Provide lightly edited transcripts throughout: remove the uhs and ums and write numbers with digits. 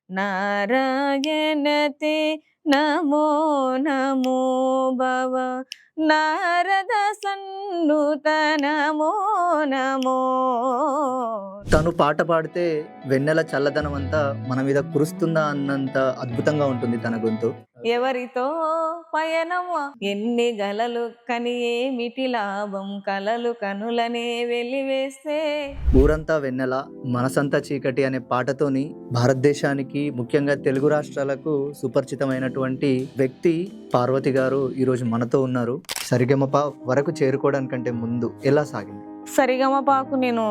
నారాయణతే నమో నమో భవ నారద సన్నుత నమో నమో. తను పాట పాడితే వెన్నెల చల్లదనం అంతా మన మీద కురుస్తుందా అన్నంత అద్భుతంగా ఉంటుంది తన గొంతు. ఎవరితో పయనం ఎన్ని గలలు కని ఏమిటి లాభం కలలు కనులనే వెలివేస్తే. ఊరంతా వెన్నెల మనసంతా చీకటి అనే పాటతోని భారతదేశానికి ముఖ్యంగా తెలుగు రాష్ట్రాలకు సుపరిచితమైనటువంటి వ్యక్తి పార్వతి గారు ఈరోజు మనతో ఉన్నారు. సరిగమప వరకు చేరుకోవడానికంటే ముందు ఎలా సాగింది? సరిగమపాకు నేను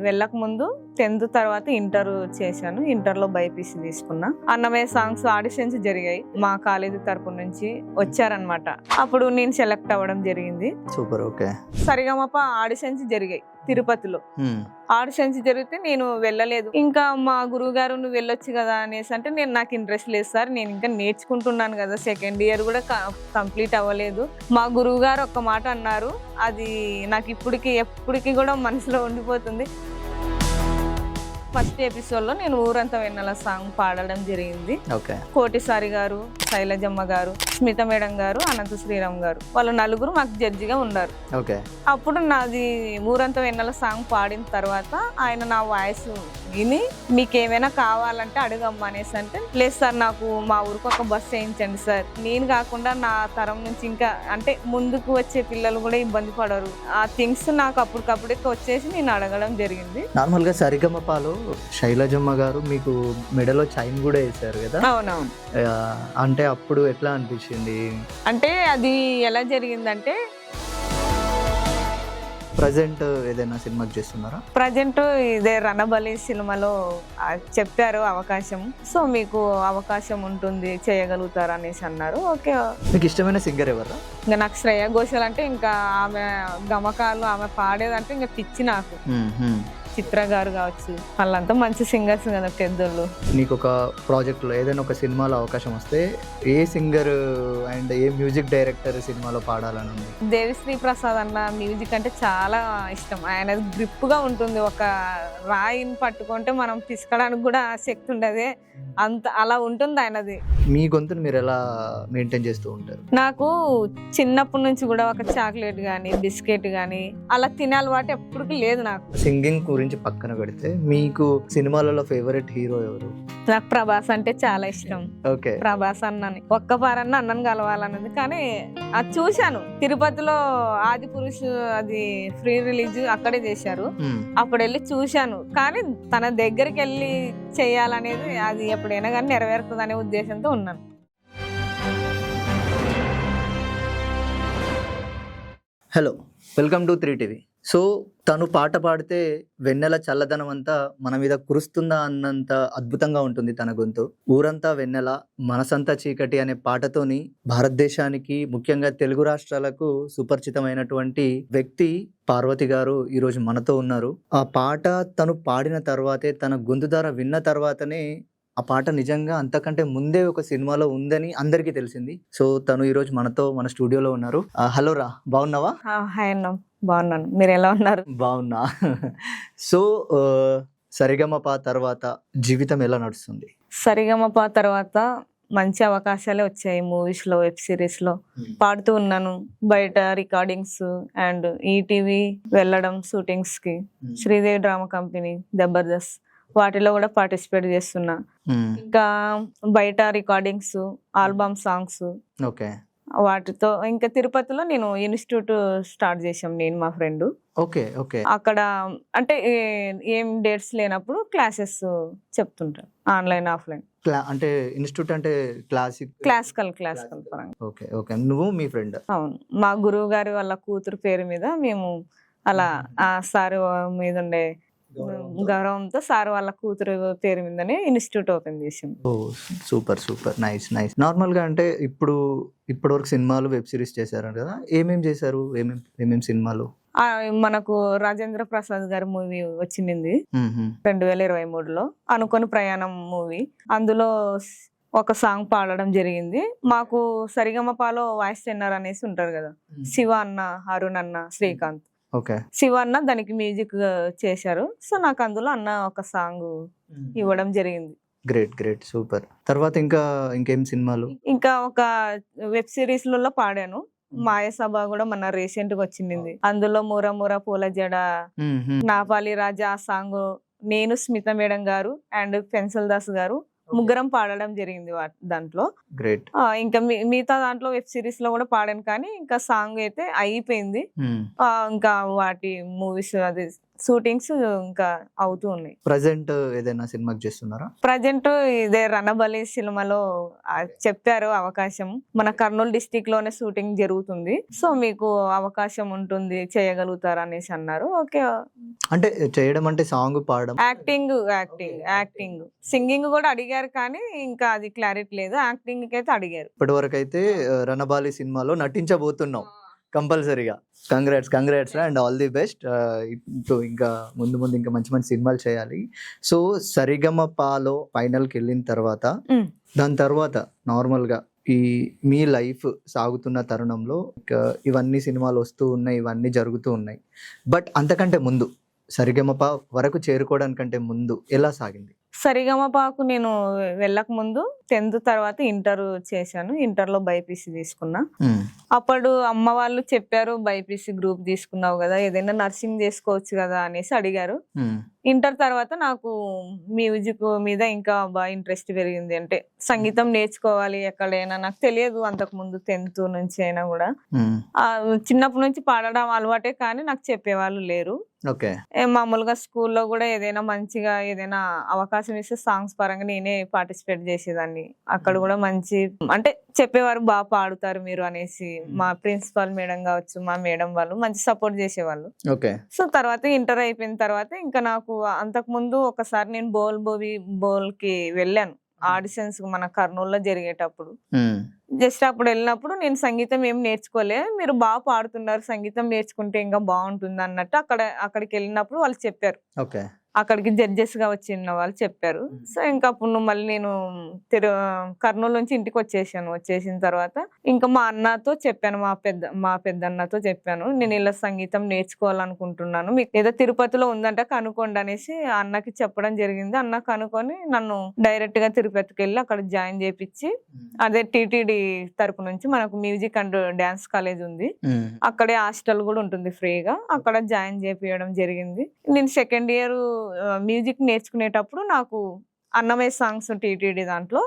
వెళ్ళక ముందు 10th తర్వాత ఇంటర్ చేశాను. ఇంటర్లో బైపీసీ తీసుకున్నా. అన్నమయ్య సాంగ్స్ ఆడిషన్స్ జరిగాయి, మా కాలేజీ తరపు నుంచి వచ్చారనమాట. అప్పుడు నేను సెలెక్ట్ అవ్వడం జరిగింది. సూపర్. ఓకే. సరిగమప ఆడిషన్స్ జరిగాయి తిరుపతిలో. ఆడిషన్స్ జరిగితే నేను వెళ్ళలేదు. ఇంకా మా గురువు గారు నువ్వు వెళ్ళొచ్చు కదా అనేసి అంటే నాకు ఇంట్రెస్ట్ లేదు సార్, నేను ఇంకా నేర్చుకుంటున్నాను కదా, సెకండ్ ఇయర్ కూడా కంప్లీట్ అవ్వలేదు. మా గురువు గారు ఒక్క మాట అన్నారు, అది నాకు ఎప్పటికీ కూడా మనసులో ఉండిపోతుంది. ఫస్ట్ ఎపిసోడ్లో నేను ఊరంతా వెన్నెల సాంగ్ పాడడం జరిగింది. కోటిసారి గారు, శైలజమ్మ గారు, స్మిత మేడం గారు, అనంత శ్రీరామ్ గారు, వాళ్ళు నలుగురు మాకు జడ్జిగా ఉన్నారు. అప్పుడు నాది ఊరంతా వెన్నెల సాంగ్ పాడిన తర్వాత ఆయన నా వాయిస్ విని మీకేమైనా కావాలంటే అడగమ్మా అనేసి అంటే, లేదు సార్ నాకు మా ఊరికి ఒక బస్సు వేయించండి సార్, నేను కాకుండా నా తరం నుంచి ఇంకా అంటే ముందుకు వచ్చే పిల్లలు కూడా ఇబ్బంది పడరు, ఆ థింగ్స్ నాకు అప్పటికప్పుడే వచ్చేసి నేను అడగడం జరిగింది. నార్మల్గా సరిగమపాలో శైలజమ్మ గారు మీకు మెడలో చైన్ కూడా వేశారు కదా? అవునవును. అంటే అప్పుడు ఎట్లా అనిపించింది? అంటే అది ఎలా జరిగిందంటే, ప్రజెంట్ ఏదైనా సినిమాకి చేస్తున్నారా? ప్రజెంట్ ఇదే రణబలి సినిమాలో చెప్పారు అవకాశం, సో మీకు అవకాశం ఉంటుంది చేయగలుగుతారు అనేసి అన్నారు. ఓకే. మీకు ఇష్టమైన సింగర్ ఎవరా? ఇంకా నాకు శ్రేయా ఘోషల్ అంటే, ఇంకా ఆమె గమకాలు ఆమె పాడేదంటే ఇంకా పిచ్చి నాకు. చిత్ర గారు కావచ్చు, వాళ్ళంతా మంచి సింగర్స్ కదా పెద్దోళ్ళు. నీకు ఒక ప్రాజెక్ట్లో ఏదైనా ఒక సినిమాలో అవకాశం వస్తే ఏ singer and A music director సినిమాలో పాడాలని ఉంది? దేవిశ్రీ ప్రసాద్ అన్న మ్యూజిక్ అంటే చాలా ఇష్టం. ఆయన గ్రిప్ గా ఉంటుంది, ఒక రాయిని పట్టుకుంటే మనం పిసకడానికి కూడా శక్తి ఉండదు, అంత అలా ఉంటుంది ఆయనది. మీ గొంతుని మీరు ఎలా మెయింటైన్ చేస్తూ ఉంటారు? నాకు చిన్నప్పటి నుంచి కూడా ఒక చాక్లెట్ గానీ బిస్కెట్ గానీ అలా తినే అలవాటు ఎప్పటికీ లేదు నాకు. సింగింగ్ గురించి పక్కన పెడితే మీకు సినిమాలలో ఫేవరెట్ హీరో ఎవరు? నాకు ప్రభాస్ అంటే చాలా ఇష్టం. ఓకే. ప్రభాస్ అన్నని ఒక్కపారన్న అన్నను కలవాలన్నది, కానీ అది చూశాను తిరుపతిలో ఆది పురుష్, అది ఫ్రీ రిలీజ్ అక్కడే చేశారు, అప్పుడు వెళ్ళి చూశాను. కానీ తన దగ్గరికి వెళ్ళి చేయాలనేది అది ఎప్పుడైనా కానీ నెరవేరుతుంది అనే ఉద్దేశంతో ఉన్నాను. Hello, welcome to 3TV. So తను పాట పాడితే వెన్నెల చల్లదనం అంతా మన మీద కురుస్తుందా అన్నంత అద్భుతంగా ఉంటుంది తన గొంతు. ఊరంతా వెన్నెల మనసంతా చీకటి అనే పాటతోని భారతదేశానికి ముఖ్యంగా తెలుగు రాష్ట్రాలకు సుపరిచితమైనటువంటి వ్యక్తి పార్వతి గారు ఈరోజు మనతో ఉన్నారు. ఆ పాట తను పాడిన తర్వాతే, తన గొంతు ద్వారా విన్న తర్వాతనే ఆ పాట నిజంగా అంతకంటే ముందే ఒక సినిమాలో ఉందని అందరికీ తెలిసింది. సో తను ఈరోజు మనతో మన స్టూడియోలో ఉన్నారు. హలో రా, బాగున్నావా? హాయ్ అన్న, బాగున్నాను, మీరు ఎలా ఉన్నారు? బాగున్నా. సో సరిగమప తర్వాత జీవితం ఎలా నడుస్తుంది? సరిగమప తర్వాత మంచి అవకాశాలే వచ్చాయి, మూవీస్ లో, వెబ్ సిరీస్ లో పాడుతూ ఉన్నాను. బయట రికార్డింగ్స్ అండ్ ఈటీవీ వెళ్ళడం షూటింగ్స్ కి, శ్రీదేవి డ్రామా కంపెనీ, జబర్దస్త్ వాటిలో కూడా పార్టిసిపేట్ చేస్తున్నా. ఇంకా బయట రికార్డింగ్స్, ఆల్బమ్ సాంగ్స్, వాటితో ఇంకా తిరుపతిలో నేను ఇన్స్టిట్యూట్ స్టార్ట్ చేసాం, నేను మా ఫ్రెండ్. అక్కడ అంటే ఏం డేట్స్ లేనప్పుడు క్లాసెస్ చెప్తుంటారు, ఆన్లైన్ ఆఫ్లైన్. అంటే ఇన్స్టిట్యూట్ అంటే క్లాసికల్ పరంగా. Okay okay. నువ్వు మీ ఫ్రెండ్? అవును, మా గురువు గారి వాళ్ళ కూతురు పేరు మీద మేము అలా ఆ సార్ మీద ఉండే గౌరవంతో సార్ వాళ్ళ కూతురు పేరు మీదనే ఇన్స్టిట్యూట్ ఓపెన్ చేసాం. Oh super super, nice nice. Normal గా అంటే ఇప్పటివరకు సినిమాలు, వెబ్ సిరీస్ చేశారు కదా, ఏమేం చేశారు? ఏమేం సినిమాలు? మనకు రాజేంద్ర ప్రసాద్ గారి మూవీ వచ్చింది 2023లో, అనుకోని ప్రయాణం మూవీ. అందులో ఒక సాంగ్ పాడడం జరిగింది. మాకు సరిగమపాలో వాయిస్ టెన్నర్ అనేసి ఉంటారు కదా, శివ అన్న, అరుణ్ అన్న, శ్రీకాంత్, శివ అన్న దానికి మ్యూజిక్ చేశారు. సో నాకు అందులో అన్న ఒక సాంగ్ ఇవ్వడం జరిగింది. Great great super. తర్వాత ఇంకేం సినిమాలు? ఇంకా ఒక వెబ్ సిరీస్ లలో పాడాను. మాయసభ కూడా మన రీసెంట్ గా వచ్చింది. అందులో మూర మూర పూల జడ, నాపాలి రాజా ఆ సాంగ్ నేను స్మిత మేడం గారు అండ్ పెన్సిల్ దాస్ గారు ముగ్గురం పాడడం జరిగింది దాంట్లో. గ్రేట్. ఇంకా మిగతా దాంట్లో వెబ్ సిరీస్ లో కూడా పాడాను, కానీ ఇంకా సాంగ్ అయితే అయిపోయింది. ఇంకా వాటి మూవీస్ అది షూటింగ్స్ ఇంకా అవుతూ ఉన్నాయి. ప్రజెంట్ ఏదైనా సినిమాకి చేస్తున్నారా? ప్రజెంట్ ఇదే రణబలి సినిమాలో చెప్పారు అవకాశం. మన కర్నూలు డిస్టిక్ లోనే షూటింగ్ జరుగుతుంది, సో మీకు అవకాశం ఉంటుంది చేయగలుగుతారు అనేసి అన్నారు. ఓకే. అంటే చేయడం అంటే సాంగ్ పాడడం? యాక్టింగ్ సింగింగ్ కూడా అడిగారు, కానీ ఇంకా అది క్లారిటీ లేదు. యాక్టింగ్ కి అయితే అడిగారు. ఇప్పటి వరకు అయితే రణబాలి సినిమాలో నటించబోతున్నాం కంపల్సరీగా. Congrats and all the best. ఇంకా ముందు ఇంకా మంచి మంచి సినిమాలు చేయాలి. సో సరిగమపాలో ఫైనల్కి వెళ్ళిన తర్వాత దాని తర్వాత నార్మల్గా మీ లైఫ్ సాగుతున్న తరుణంలో ఇవన్నీ సినిమాలు వస్తూ ఉన్నాయి, ఇవన్నీ జరుగుతూ ఉన్నాయి. బట్ అంతకంటే ముందు సరిగమప వరకు చేరుకోవడానికంటే ముందు ఎలా సాగింది? సరిగమపాకు నేను వెళ్ళక ముందు 10th తర్వాత ఇంటర్ చేశాను. ఇంటర్ లో బైపీసీ తీసుకున్నా. అప్పుడు అమ్మ వాళ్ళు చెప్పారు, బైపీసీ గ్రూప్ తీసుకున్నావు కదా, ఏదైనా నర్సింగ్ చేసుకోవచ్చు కదా అనేసి అడిగారు. ఇంటర్ తర్వాత నాకు మ్యూజిక్ మీద ఇంకా బాగా ఇంట్రెస్ట్ పెరిగింది. అంటే సంగీతం నేర్చుకోవాలి ఎక్కడైనా. నాకు తెలియదు అంతకు ముందు 10th నుంచి అయినా కూడా. చిన్నప్పటి నుంచి పాడడం అలవాటే, కానీ నాకు చెప్పేవాళ్ళు లేరు. మామూలుగా స్కూల్లో కూడా ఏదైనా మంచిగా ఏదైనా అవకాశం ఇస్తే సాంగ్స్ పరంగా నేనే పార్టిసిపేట్ చేసేదాన్ని. అక్కడ కూడా మంచి అంటే చెప్పేవారు, బాగా పాడుతారు మీరు అనేసి. మా ప్రిన్సిపాల్ మేడం కావచ్చు, మా మేడం వాళ్ళు మంచి సపోర్ట్ చేసేవాళ్ళు. సో తర్వాత ఇంటర్ అయిపోయిన తర్వాత ఇంకా నాకు అంతకు ముందు ఒకసారి నేను బోల్ కి వెళ్ళాను ఆడిషన్స్, మన కర్నూలులో జరిగేటప్పుడు. జస్ట్ అప్పుడు వెళ్ళినప్పుడు నేను సంగీతం ఏం నేర్చుకోలే, మీరు బాగా పాడుతున్నారు, సంగీతం నేర్చుకుంటే ఇంకా బాగుంటుంది అన్నట్టు అక్కడికి వెళ్ళినప్పుడు వాళ్ళు చెప్పారు. అక్కడికి జడ్జెస్ గా వచ్చిన వాళ్ళు చెప్పారు. సో ఇంకా అప్పుడు మళ్ళీ నేను కర్నూలు నుంచి ఇంటికి వచ్చేసాను. వచ్చేసిన తర్వాత ఇంకా మా అన్నతో చెప్పాను, మా పెద్దన్నతో చెప్పాను, నేను ఇలా సంగీతం నేర్చుకోవాలనుకుంటున్నాను, మీకు ఏదో తిరుపతిలో ఉందంటే కనుక్కోండి అనేసి అన్నకి చెప్పడం జరిగింది. అన్న కనుక్కొని నన్ను డైరెక్ట్ గా తిరుపతికి వెళ్ళి అక్కడ జాయిన్ చేపించి, అదే టీటీడీ తరపు నుంచి మనకు మ్యూజిక్ అండ్ డాన్స్ కాలేజ్ ఉంది, అక్కడే హాస్టల్ కూడా ఉంటుంది ఫ్రీగా, అక్కడ జాయిన్ చేపించడం జరిగింది. నేను సెకండ్ ఇయర్ మ్యూజిక్ నేర్చుకునేటప్పుడు నాకు అన్నమయ్య సాంగ్స్ టీటీడీ దాంట్లో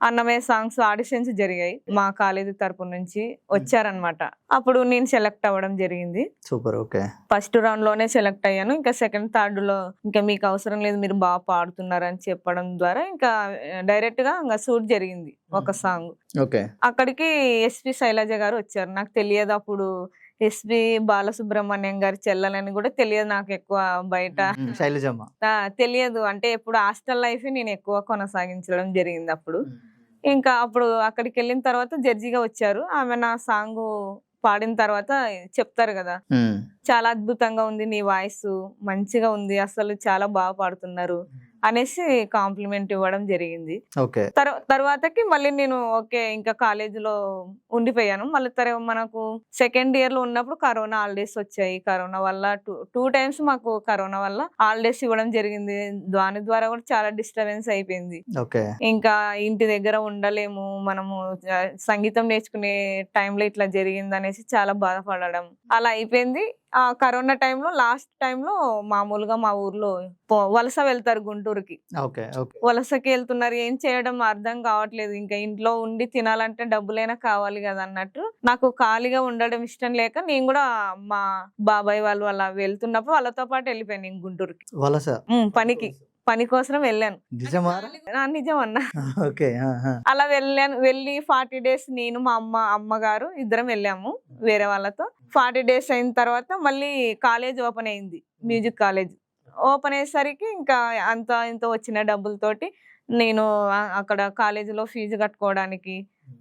అన్నమయ్య సాంగ్స్ ఆడిషన్స్ జరిగాయి. మా కాలేజీ తరపు నుంచి వచ్చారనమాట. అప్పుడు నేను సెలెక్ట్ అవ్వడం జరిగింది. సూపర్. ఓకే. ఫస్ట్ రౌండ్ లోనే సెలెక్ట్ అయ్యాను. ఇంకా సెకండ్ థర్డ్ లో ఇంకా మీకు అవసరం లేదు, మీరు బాగా పాడుతున్నారు అని చెప్పడం ద్వారా ఇంకా డైరెక్ట్ గా ఇంకా షూట్ జరిగింది ఒక సాంగ్. అక్కడికి ఎస్పి శైలజ గారు వచ్చారు. నాకు తెలియదు అప్పుడు ఎస్పి బాలసుబ్రహ్మణ్యం గారి చెల్లెలని కూడా తెలియదు నాకు ఎక్కువ బయట. తెలియదు, అంటే ఎప్పుడు హాస్టల్ లైఫ్ నేను ఎక్కువ కొనసాగించడం జరిగింది. అప్పుడు ఇంకా అక్కడికి వెళ్ళిన తర్వాత జడ్జిగా వచ్చారు. ఆమె నా సాంగ్ పాడిన తర్వాత చెప్తారు కదా, చాలా అద్భుతంగా ఉంది, నీ వాయిస్ మంచిగా ఉంది, అసలు చాలా బాగా పాడుతున్నారు అనేసి కాంప్లిమెంట్ ఇవ్వడం జరిగింది. తర్వాతకి మళ్ళీ నేను ఇంకా కాలేజీలో ఉండిపోయాను. మళ్ళీ మనకు సెకండ్ ఇయర్ లో ఉన్నప్పుడు కరోనా హాలిడేస్ వచ్చాయి. కరోనా వల్ల టూ టైమ్స్ మాకు కరోనా వల్ల హాలిడేస్ ఇవ్వడం జరిగింది. దాని ద్వారా కూడా చాలా డిస్టర్బెన్స్ అయిపోయింది. ఇంకా ఇంటి దగ్గర ఉండలేము, మనము సంగీతం నేర్చుకునే టైంలో ఇట్లా జరిగింది అనేసి చాలా బాధపడడం అలా అయిపోయింది. ఆ కరోనా టైంలో లాస్ట్ టైంలో మామూలుగా మా ఊర్లో వలస వెళ్తారు గుంటూరుకి. వలసకి వెళ్తున్నారు, ఏం చేయడం అర్థం కావట్లేదు. ఇంకా ఇంట్లో ఉండి తినాలంటే డబ్బులైనా కావాలి కదా అన్నట్టు నాకు ఖాళీగా ఉండడం ఇష్టం లేక నేను కూడా మా బాబాయ్ వాళ్ళు అలా వెళ్తున్నప్పుడు వాళ్ళతో పాటు వెళ్ళిపోయాను నేను గుంటూరుకి వలస పని కోసం వెళ్ళాను. నిజం అన్నా. అలా వెళ్ళి 40 days నేను మా అమ్మగారు ఇద్దరం వెళ్ళాము వేరే వాళ్ళతో. 40 days అయిన తర్వాత మళ్ళీ కాలేజ్ ఓపెన్ అయింది, మ్యూజిక్ కాలేజ్ ఓపెన్ అయ్యేసరికి ఇంకా ఇంత వచ్చిన డబ్బులతోటి నేను అక్కడ కాలేజీలో ఫీజు కట్టుకోవడానికి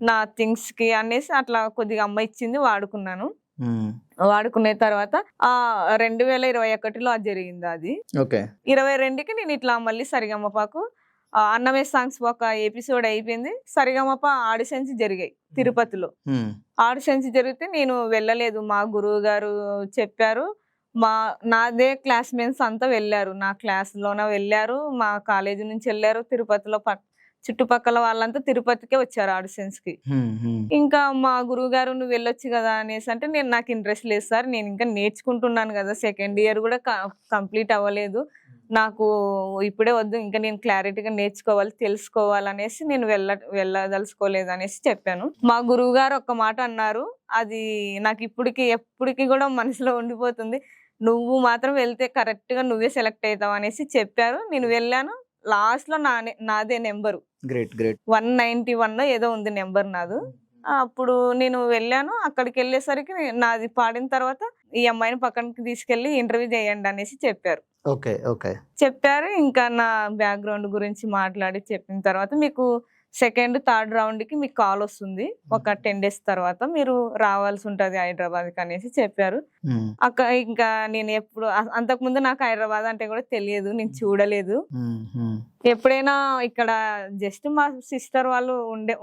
నా థింగ్స్ కి అనేసి అట్లా కొద్దిగా అమ్మ ఇచ్చింది వాడుకున్నాను. వాడుకున్న తర్వాత 2021లో అది జరిగింది. అది 22కి నేను ఇట్లా మళ్ళీ సరిగమపకు అన్నమయ్య సాంగ్స్ ఒక ఎపిసోడ్ అయిపోయింది. సరిగమప ఆడిషన్స్ జరిగాయి తిరుపతిలో. ఆడిషన్స్ జరిగితే నేను వెళ్ళలేదు. మా గురువు గారు చెప్పారు, నాదే క్లాస్మేట్స్ అంతా వెళ్ళారు, నా క్లాస్ లోనే వెళ్ళారు, మా కాలేజీ నుంచి వెళ్ళారు. తిరుపతిలో చుట్టుపక్కల వాళ్ళంతా తిరుపతికే వచ్చారు ఆడిషన్స్ కి. ఇంకా మా గురువు గారు నువ్వు వెళ్ళొచ్చు కదా అనేసి అంటే, నాకు ఇంట్రెస్ట్ లేదు సార్, నేను ఇంకా నేర్చుకుంటున్నాను కదా, సెకండ్ ఇయర్ కూడా కంప్లీట్ అవ్వలేదు, నాకు ఇప్పుడే వద్దు, ఇంకా నేను క్లారిటీగా నేర్చుకోవాలి, తెలుసుకోవాలనేసి నేను వెళ్ళదలుచుకోలేదు అనేసి చెప్పాను. మా గురువు గారు ఒక్క మాట అన్నారు, అది నాకు ఎప్పటికి కూడా మనసులో ఉండిపోతుంది. నువ్వు మాత్రం వెళ్తే కరెక్ట్ గా నువ్వే సెలెక్ట్ అవుతావు అనేసి చెప్పారు. నేను వెళ్ళాను. లాస్ట్ లో నాదే నెంబరు గ్రేట్ గ్రేట్ 191 ఏదో ఉంది నెంబర్ నాదు. అప్పుడు నేను వెళ్ళాను. అక్కడికి వెళ్ళేసరికి నాది పాడిన తర్వాత ఈ అమ్మాయిని పక్కనకి తీసుకెళ్లి ఇంటర్వ్యూ చేయండి అనేసి చెప్పారు. ఓకే ఓకే చెప్పారు. ఇంకా నా బ్యాక్గ్రౌండ్ గురించి మాట్లాడి చెప్పిన తర్వాత మీకు సెకండ్ థర్డ్ రౌండ్ కి మీకు కాల్ వస్తుంది, ఒక 10 days తర్వాత మీరు రావాల్సి ఉంటది హైదరాబాద్ కి అనేసి చెప్పారు. అక్కడ ఇంకా నేను ఎప్పుడు అంతకుముందు నాకు హైదరాబాద్ అంటే కూడా తెలియదు, నేను చూడలేదు. ఎప్పుడైనా ఇక్కడ జస్ట్ మా సిస్టర్ వాళ్ళు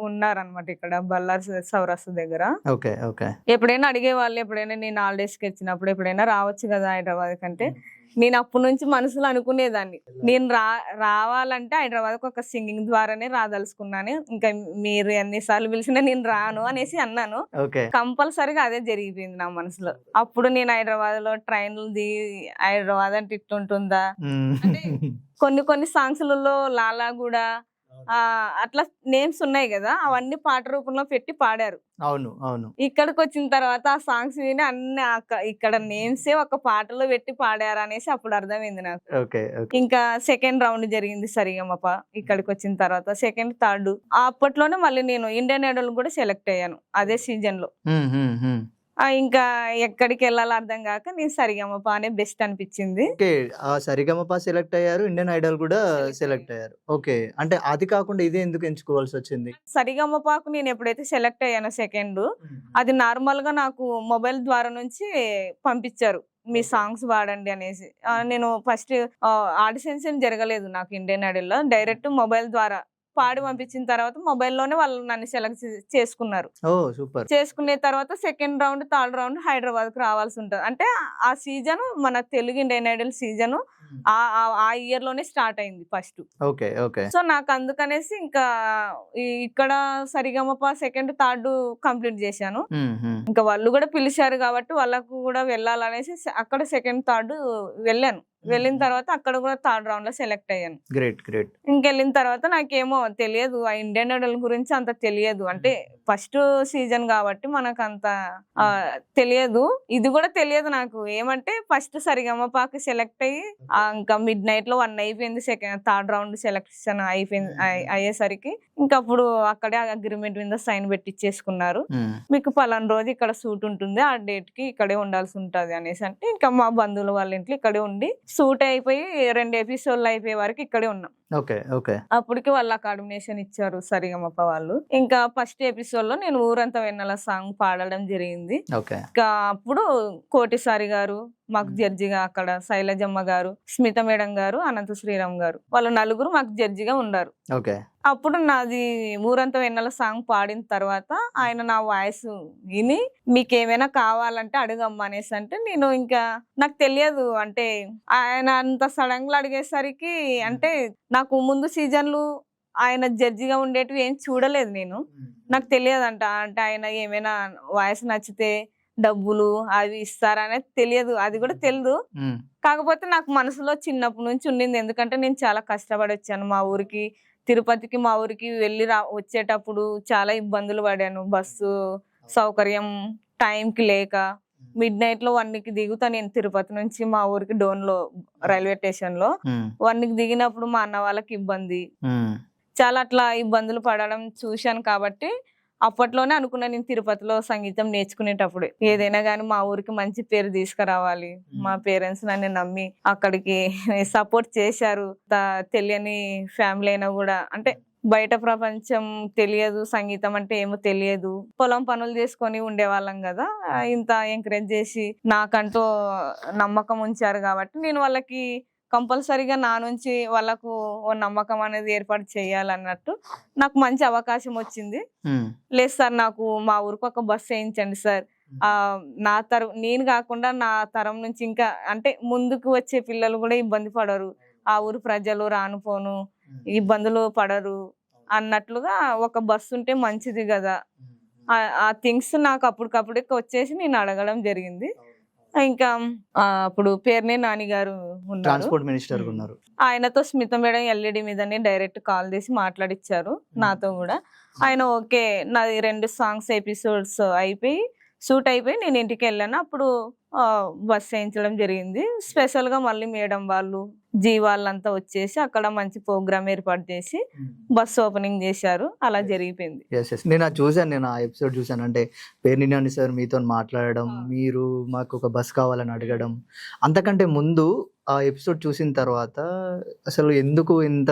ఉన్నారనమాట ఇక్కడ బల్లార్ సౌరాష్ట్ర దగ్గర. ఓకే ఓకే ఎప్పుడైనా అడిగే వాళ్ళు, ఎప్పుడైనా నేను హాలిడేస్ కి వచ్చినప్పుడు ఎప్పుడైనా రావచ్చు కదా హైదరాబాద్ కంటే, నేను అప్పటి నుంచి మనసులో అనుకునేదాన్ని, నేను రావాలంటే హైదరాబాద్ ఒక సింగింగ్ ద్వారానే రాదలుచుకున్నాను, ఇంకా మీరు ఎన్నిసార్లు పిలిచినా నేను రాను అనేసి అన్నాను. కంపల్సరీగా అదే జరిగిపోయింది నా మనసులో. అప్పుడు నేను హైదరాబాద్ లో ట్రైన్లు దిగి హైదరాబాద్ అంటే ఇట్టుంటుందా అంటే కొన్ని సాంగ్స్లలో లాలా కూడా అట్లా నేమ్స్ ఉన్నాయి కదా, అవన్నీ పాట రూపంలో పెట్టి పాడారు. అవును అవును. ఇక్కడికి వచ్చిన తర్వాత ఆ సాంగ్స్ విని అన్ని ఇక్కడ నేమ్సే ఒక పాటలో పెట్టి పాడారు అనేసి అప్పుడు అర్థమైంది నాకు. ఇంకా సెకండ్ రౌండ్ జరిగింది సరిగమప. ఇక్కడికి వచ్చిన తర్వాత సెకండ్ థర్డ్ అప్పట్లోనే మళ్ళీ నేను ఇండియన్ ఐడల్ కూడా సెలెక్ట్ అయ్యాను అదే సీజన్ లో. ఇంకా ఎక్కడికి వెళ్ళాలో అర్థం కాక నేను సరిగమప అనే బెస్ట్ అనిపించింది. సరిగమప సెలెక్ట్ అయ్యారు, ఇండియన్ ఐడల్ కూడా సెలెక్ట్ అయ్యారు. ఓకే, అంటే అది కాకుండా ఇది ఎందుకు ఎంచుకోవాల్సి వచ్చింది? సరిగమపకు నేను ఎప్పుడైతే సెలెక్ట్ అయ్యానో సెకండ్, అది నార్మల్ గా నాకు మొబైల్ ద్వారా నుంచి పంపించారు, మీ సాంగ్స్ వాడండి అనేసి. నేను ఫస్ట్ ఆడిషన్స్ ఏం జరగలేదు నాకు ఇండియన్ ఐడల్ లో, డైరెక్ట్ మొబైల్ ద్వారా పాడి పంపించిన తర్వాత మొబైల్లోనే వాళ్ళు నన్ను సెలెక్ట్ చేసుకున్నారు. చేసుకునే తర్వాత second round third round Hyderabad కు రావాల్సి ఉంటది. అంటే ఆ సీజన్ మన తెలుగు ఇండియన్ ఐడల్ సీజన్ ఆ ఇయర్ లోనే స్టార్ట్ అయింది ఫస్ట్. సో నాకు అందుకనేసి ఇంకా ఇక్కడ సరిగమప సెకండ్ థర్డ్ కంప్లీట్ చేశాను. ఇంకా వాళ్ళు కూడా పిలిచారు కాబట్టి వాళ్ళకు కూడా వెళ్ళాలనేసి అక్కడ సెకండ్ థర్డ్ వెళ్ళాను. వెళ్ళిన తర్వాత అక్కడ కూడా థర్డ్ రౌండ్ లో సెలెక్ట్ అయ్యాను. Great great. ఇంకెళ్ళిన తర్వాత నాకేమో తెలియదు, ఆ ఇండియన్ ఐడల్ గురించి అంత తెలియదు. అంటే ఫస్ట్ సీజన్ కాబట్టి మనకు అంత తెలియదు. ఇది కూడా తెలియదు నాకు. ఏమంటే ఫస్ట్ సరిగమపాకి సెలెక్ట్ అయ్యి ఇంకా మిడ్ నైట్ లో 1 అయిపోయింది. థర్డ్ రౌండ్ సెలెక్షన్ అయ్యేసరికి ఇంకా అప్పుడు అక్కడే అగ్రిమెంట్ మీద సైన్ పెట్టించేసుకున్నారు. మీకు పలానా రోజు ఇక్కడ సూట్ ఉంటుంది, ఆ డేట్ కి ఇక్కడే ఉండాల్సి ఉంటది అనేసి. అంటే ఇంకా మా బంధువుల వాళ్ళ ఇంట్లో ఇక్కడే ఉండి సూట్ అయిపోయి 2 ఎపిసోడ్లు అయిపోయే వరకు ఇక్కడే ఉన్నాం. అప్పటికి వాళ్ళు అకామిడేషన్ ఇచ్చారు సరిగమప వాళ్ళు. ఇంకా ఫస్ట్ ఎపిసోడ్ లో నేను ఊరంతా వెన్నెల సాంగ్ పాడడం జరిగింది. ఇంకా అప్పుడు కోటిసారి గారు మాకు జడ్జిగా, అక్కడ శైలజమ్మ గారు, స్మిత మేడం గారు, అనంత శ్రీరామ్ గారు, వాళ్ళు నలుగురు మాకు జడ్జిగా ఉన్నారు. అప్పుడు నాది ఊరంతా వెన్నెల సాంగ్ పాడిన తర్వాత ఆయన నా వాయిస్ విని మీకు ఏమైనా కావాలంటే అడుగమ్మా అనేసి అంటే, నేను ఇంకా నాకు తెలియదు, అంటే ఆయన అంత సడన్ గా అడిగేసరికి, అంటే నాకు ముందు సీజన్లు ఆయన జడ్జిగా ఉండేటివి ఏం చూడలేదు నేను, నాకు తెలియదంట. అంటే ఆయన ఏమైనా వాయిస్ నచ్చితే డబ్బులు అవి ఇస్తారనేది తెలియదు, అది కూడా తెలియదు. కాకపోతే నాకు మనసులో చిన్నప్పటి నుంచి ఉండింది, ఎందుకంటే నేను చాలా కష్టపడి వచ్చాను మా ఊరికి. తిరుపతికి మా ఊరికి వెళ్ళి వచ్చేటప్పుడు చాలా ఇబ్బందులు పడాను. బస్సు సౌకర్యం టైంకి లేక మిడ్ నైట్ లో 1కి దిగుతా నేను తిరుపతి నుంచి మా ఊరికి డోన్లో రైల్వే స్టేషన్ లో. 1కి దిగినప్పుడు మా అన్న వాళ్ళకి ఇబ్బంది, చాలా అట్లా ఇబ్బందులు పడడం చూశాను. కాబట్టి అప్పట్లోనే అనుకున్నా, నేను తిరుపతిలో సంగీతం నేర్చుకునేటప్పుడు ఏదైనా గానీ మా ఊరికి మంచి పేరు తీసుకురావాలి. మా పేరెంట్స్ నన్ను నమ్మి అక్కడికి సపోర్ట్ చేశారు. తెలియని ఫ్యామిలీ అయినా కూడా, అంటే బయట ప్రపంచం తెలియదు, సంగీతం అంటే ఏమో తెలియదు, పొలం పనులు చేసుకొని ఉండేవాళ్ళం కదా, ఇంత ఎంకరేజ్ చేసి నాకంటూ నమ్మకం ఉంచారు. కాబట్టి నేను వాళ్ళకి కంపల్సరీగా నా నుంచి వాళ్ళకు ఓ నమ్మకం అనేది ఏర్పాటు చేయాలన్నట్టు నాకు మంచి అవకాశం వచ్చింది. లేదు సార్, నాకు మా ఊరికి ఒక బస్సు వేయించండి సార్, నేను కాకుండా నా తరం నుంచి ఇంకా అంటే ముందుకు వచ్చే పిల్లలు కూడా ఇబ్బంది పడరు, ఆ ఊరు ప్రజలు రానుపోను ఇబ్బందులు పడరు అన్నట్లుగా ఒక బస్సు ఉంటే మంచిది కదా. ఆ థింగ్స్ నాకు అప్పటికప్పుడే వచ్చేసి నేను అడగడం జరిగింది. ఇంకా అప్పుడు పేర్నే నాని గారు ఉన్నారు, ట్రాన్స్పోర్ట్ మినిస్టర్ ఉన్నారు. ఆయనతో స్మిత మేడం ఎల్ఈడి మీదనే డైరెక్ట్ కాల్ చేసి మాట్లాడిచ్చారు నాతో కూడా. ఆయన ఓకే, నాది 2 సాంగ్స్ ఎపిసోడ్స్ అయిపోయి షూట్ అయిపోయి నేను ఇంటికి వెళ్ళాను. అప్పుడు బస్ వేయించడం జరిగింది. స్పెషల్ గా మళ్ళీ మేడం వాళ్ళు జీ వాళ్ళంతా వచ్చేసి అక్కడ మంచి ప్రోగ్రామ్ ఏర్పాటు చేసి బస్ ఓపెనింగ్ చేశారు. అలా జరిగిపోయింది. నేను అది చూసాను, నేను ఆ ఎపిసోడ్ చూసాను. అంటే పేర్ని నాని సార్ మీతో మాట్లాడడం, మీరు మాకు ఒక బస్ కావాలని అడగడం. అంతకంటే ముందు ఆ ఎపిసోడ్ చూసిన తర్వాత అసలు ఎందుకు ఇంత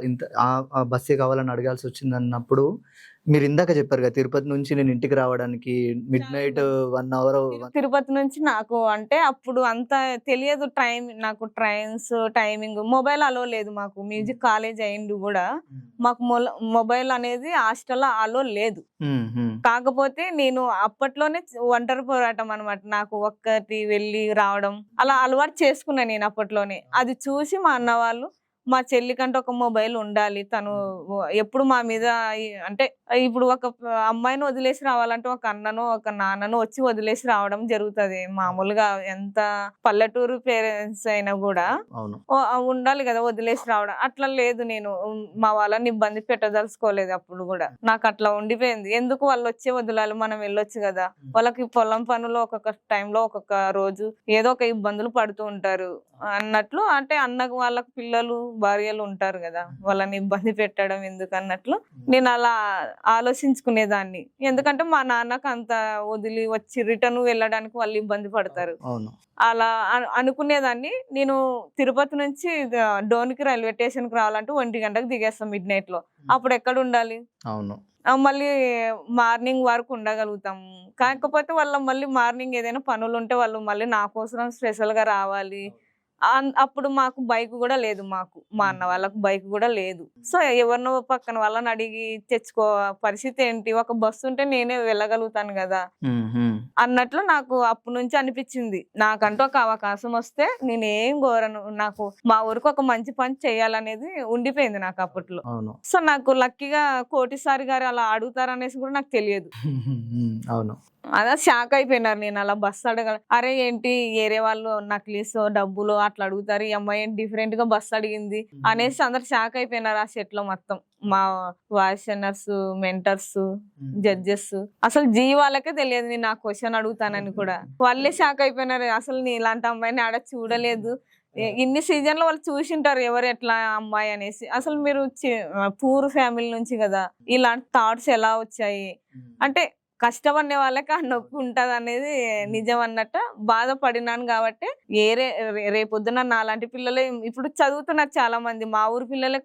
ఇంత ఆ బస్సే కావాలని అడగాల్సి వచ్చింది అన్నప్పుడు మీరు ఇందాక చెప్పారు కదా, తిరుపతి నుంచి నేను ఇంటికి రావడానికి midnight 1 hour. తిరుపతి నుంచి నాకు అంటే అప్పుడు అంత తెలియదు టైం, నాకు ట్రైన్స్ టైమింగ్, మొబైల్ అలో లేదు మాకు. మ్యూజిక్ కాలేజ్ అయింది కూడా మాకు మొబైల్ అనేది హాస్టల్లో అలో లేదు. కాకపోతే నేను అప్పట్లోనే ఒంటరి పోరాటం అనమాట. నాకు ఒక్కటి వెళ్ళి రావడం అలా అలవాటు చేసుకున్నా నేను అప్పట్లోనే. అది చూసి మా అన్న వాళ్ళు మా చెల్లికంటే ఒక మొబైల్ ఉండాలి, తను ఎప్పుడు మా మీద అంటే ఇప్పుడు ఒక అమ్మాయిని వదిలేసి రావాలంటే ఒక అన్నను ఒక నాన్నను వచ్చి వదిలేసి రావడం జరుగుతుంది మామూలుగా, ఎంత పల్లెటూరు పేరెంట్స్ అయినా కూడా ఉండాలి కదా వదిలేసి రావడం. అట్లా లేదు, నేను మా వాళ్ళని ఇబ్బంది పెట్టదలుచుకోలేదు అప్పుడు కూడా. నాకు అట్లా ఉండిపోయింది, ఎందుకు వాళ్ళు వచ్చే వదలాలి, మనం వెళ్ళొచ్చు కదా. వాళ్ళకి పొలం పనులు ఒక్కొక్క టైంలో ఒక్కొక్క రోజు ఏదో ఒక ఇబ్బందులు పడుతూ ఉంటారు అన్నట్లు. అంటే అన్నకు వాళ్ళకు పిల్లలు భార్యలు ఉంటారు కదా, వాళ్ళని ఇబ్బంది పెట్టడం ఎందుకు అన్నట్లు నేను అలా ఆలోచించుకునేదాన్ని. ఎందుకంటే మా నాన్నకు అంత వదిలి వచ్చి రిటర్న్ వెళ్ళడానికి వాళ్ళు ఇబ్బంది పడతారు. అలా అనుకునేదాన్ని. నేను తిరుపతి నుంచి డోన్కి రైల్వే స్టేషన్ కి రావాలంటే 1 గంటకు దిగేస్తాం midnight లో. అప్పుడు ఎక్కడ ఉండాలి, మళ్ళీ మార్నింగ్ వరకు ఉండగలుగుతాము. కాకపోతే వాళ్ళ మళ్ళీ మార్నింగ్ ఏదైనా పనులు ఉంటే వాళ్ళు మళ్ళీ నా కోసం స్పెషల్ గా రావాలి. అప్పుడు మాకు బైక్ కూడా లేదు, మాకు మా అన్న వాళ్ళకు బైక్ కూడా లేదు. సో ఎవరినో పక్కన వాళ్ళని అడిగి తెచ్చుకో పరిస్థితి ఏంటి, ఒక బస్సు ఉంటే నేనే వెళ్ళగలుగుతాను కదా అన్నట్లు నాకు అప్పటి నుంచి అనిపించింది. నాకంటూ ఒక అవకాశం వస్తే నేనేం కోరను, నాకు మా ఊరికి ఒక మంచి పని చేయాలనేది ఉండిపోయింది నాకు అప్పట్లో. సో నాకు లక్కీగా కోటిసారి గారు అలా అడుగుతారనేసి కూడా నాకు తెలియదు. అదే షాక్ అయిపోయినారు. నేను అలా బస్సు అడగ, అరే ఏంటి ఏరే వాళ్ళు నక్లీస్ డబ్బులు అట్లా అడుగుతారు, ఈ అమ్మాయి డిఫరెంట్ గా బస్సు అడిగింది అనేసి అందరు షాక్ అయిపోయినారు ఆ సెట్ లో మొత్తం. మా వాయిస్ మెంటర్స్ జడ్జెస్ అసలు జీ వాళ్ళకే తెలియదు నేను ఆ క్వశ్చన్ అడుగుతానని కూడా. వాళ్ళే షాక్ అయిపోయినారు, అసలు నీ ఇలాంటి అమ్మాయిని ఆడ చూడలేదు, ఇన్ని సీజన్ లో వాళ్ళు చూసింటారు ఎవరు ఎట్లా అమ్మాయి అనేసి. అసలు మీరు పూర్ ఫ్యామిలీ నుంచి కదా, ఇలాంటి థాట్స్ ఎలా వచ్చాయి అంటే కష్టపడిన వాళ్ళకి ఆ నొప్పి ఉంటది అనేది నిజం అన్నట్టు బాధపడినాను. కాబట్టి రేపొద్దున నాలాంటి పిల్లలే ఇప్పుడు చదువుతున్నారు చాలా మంది. మా ఊరు పిల్లలే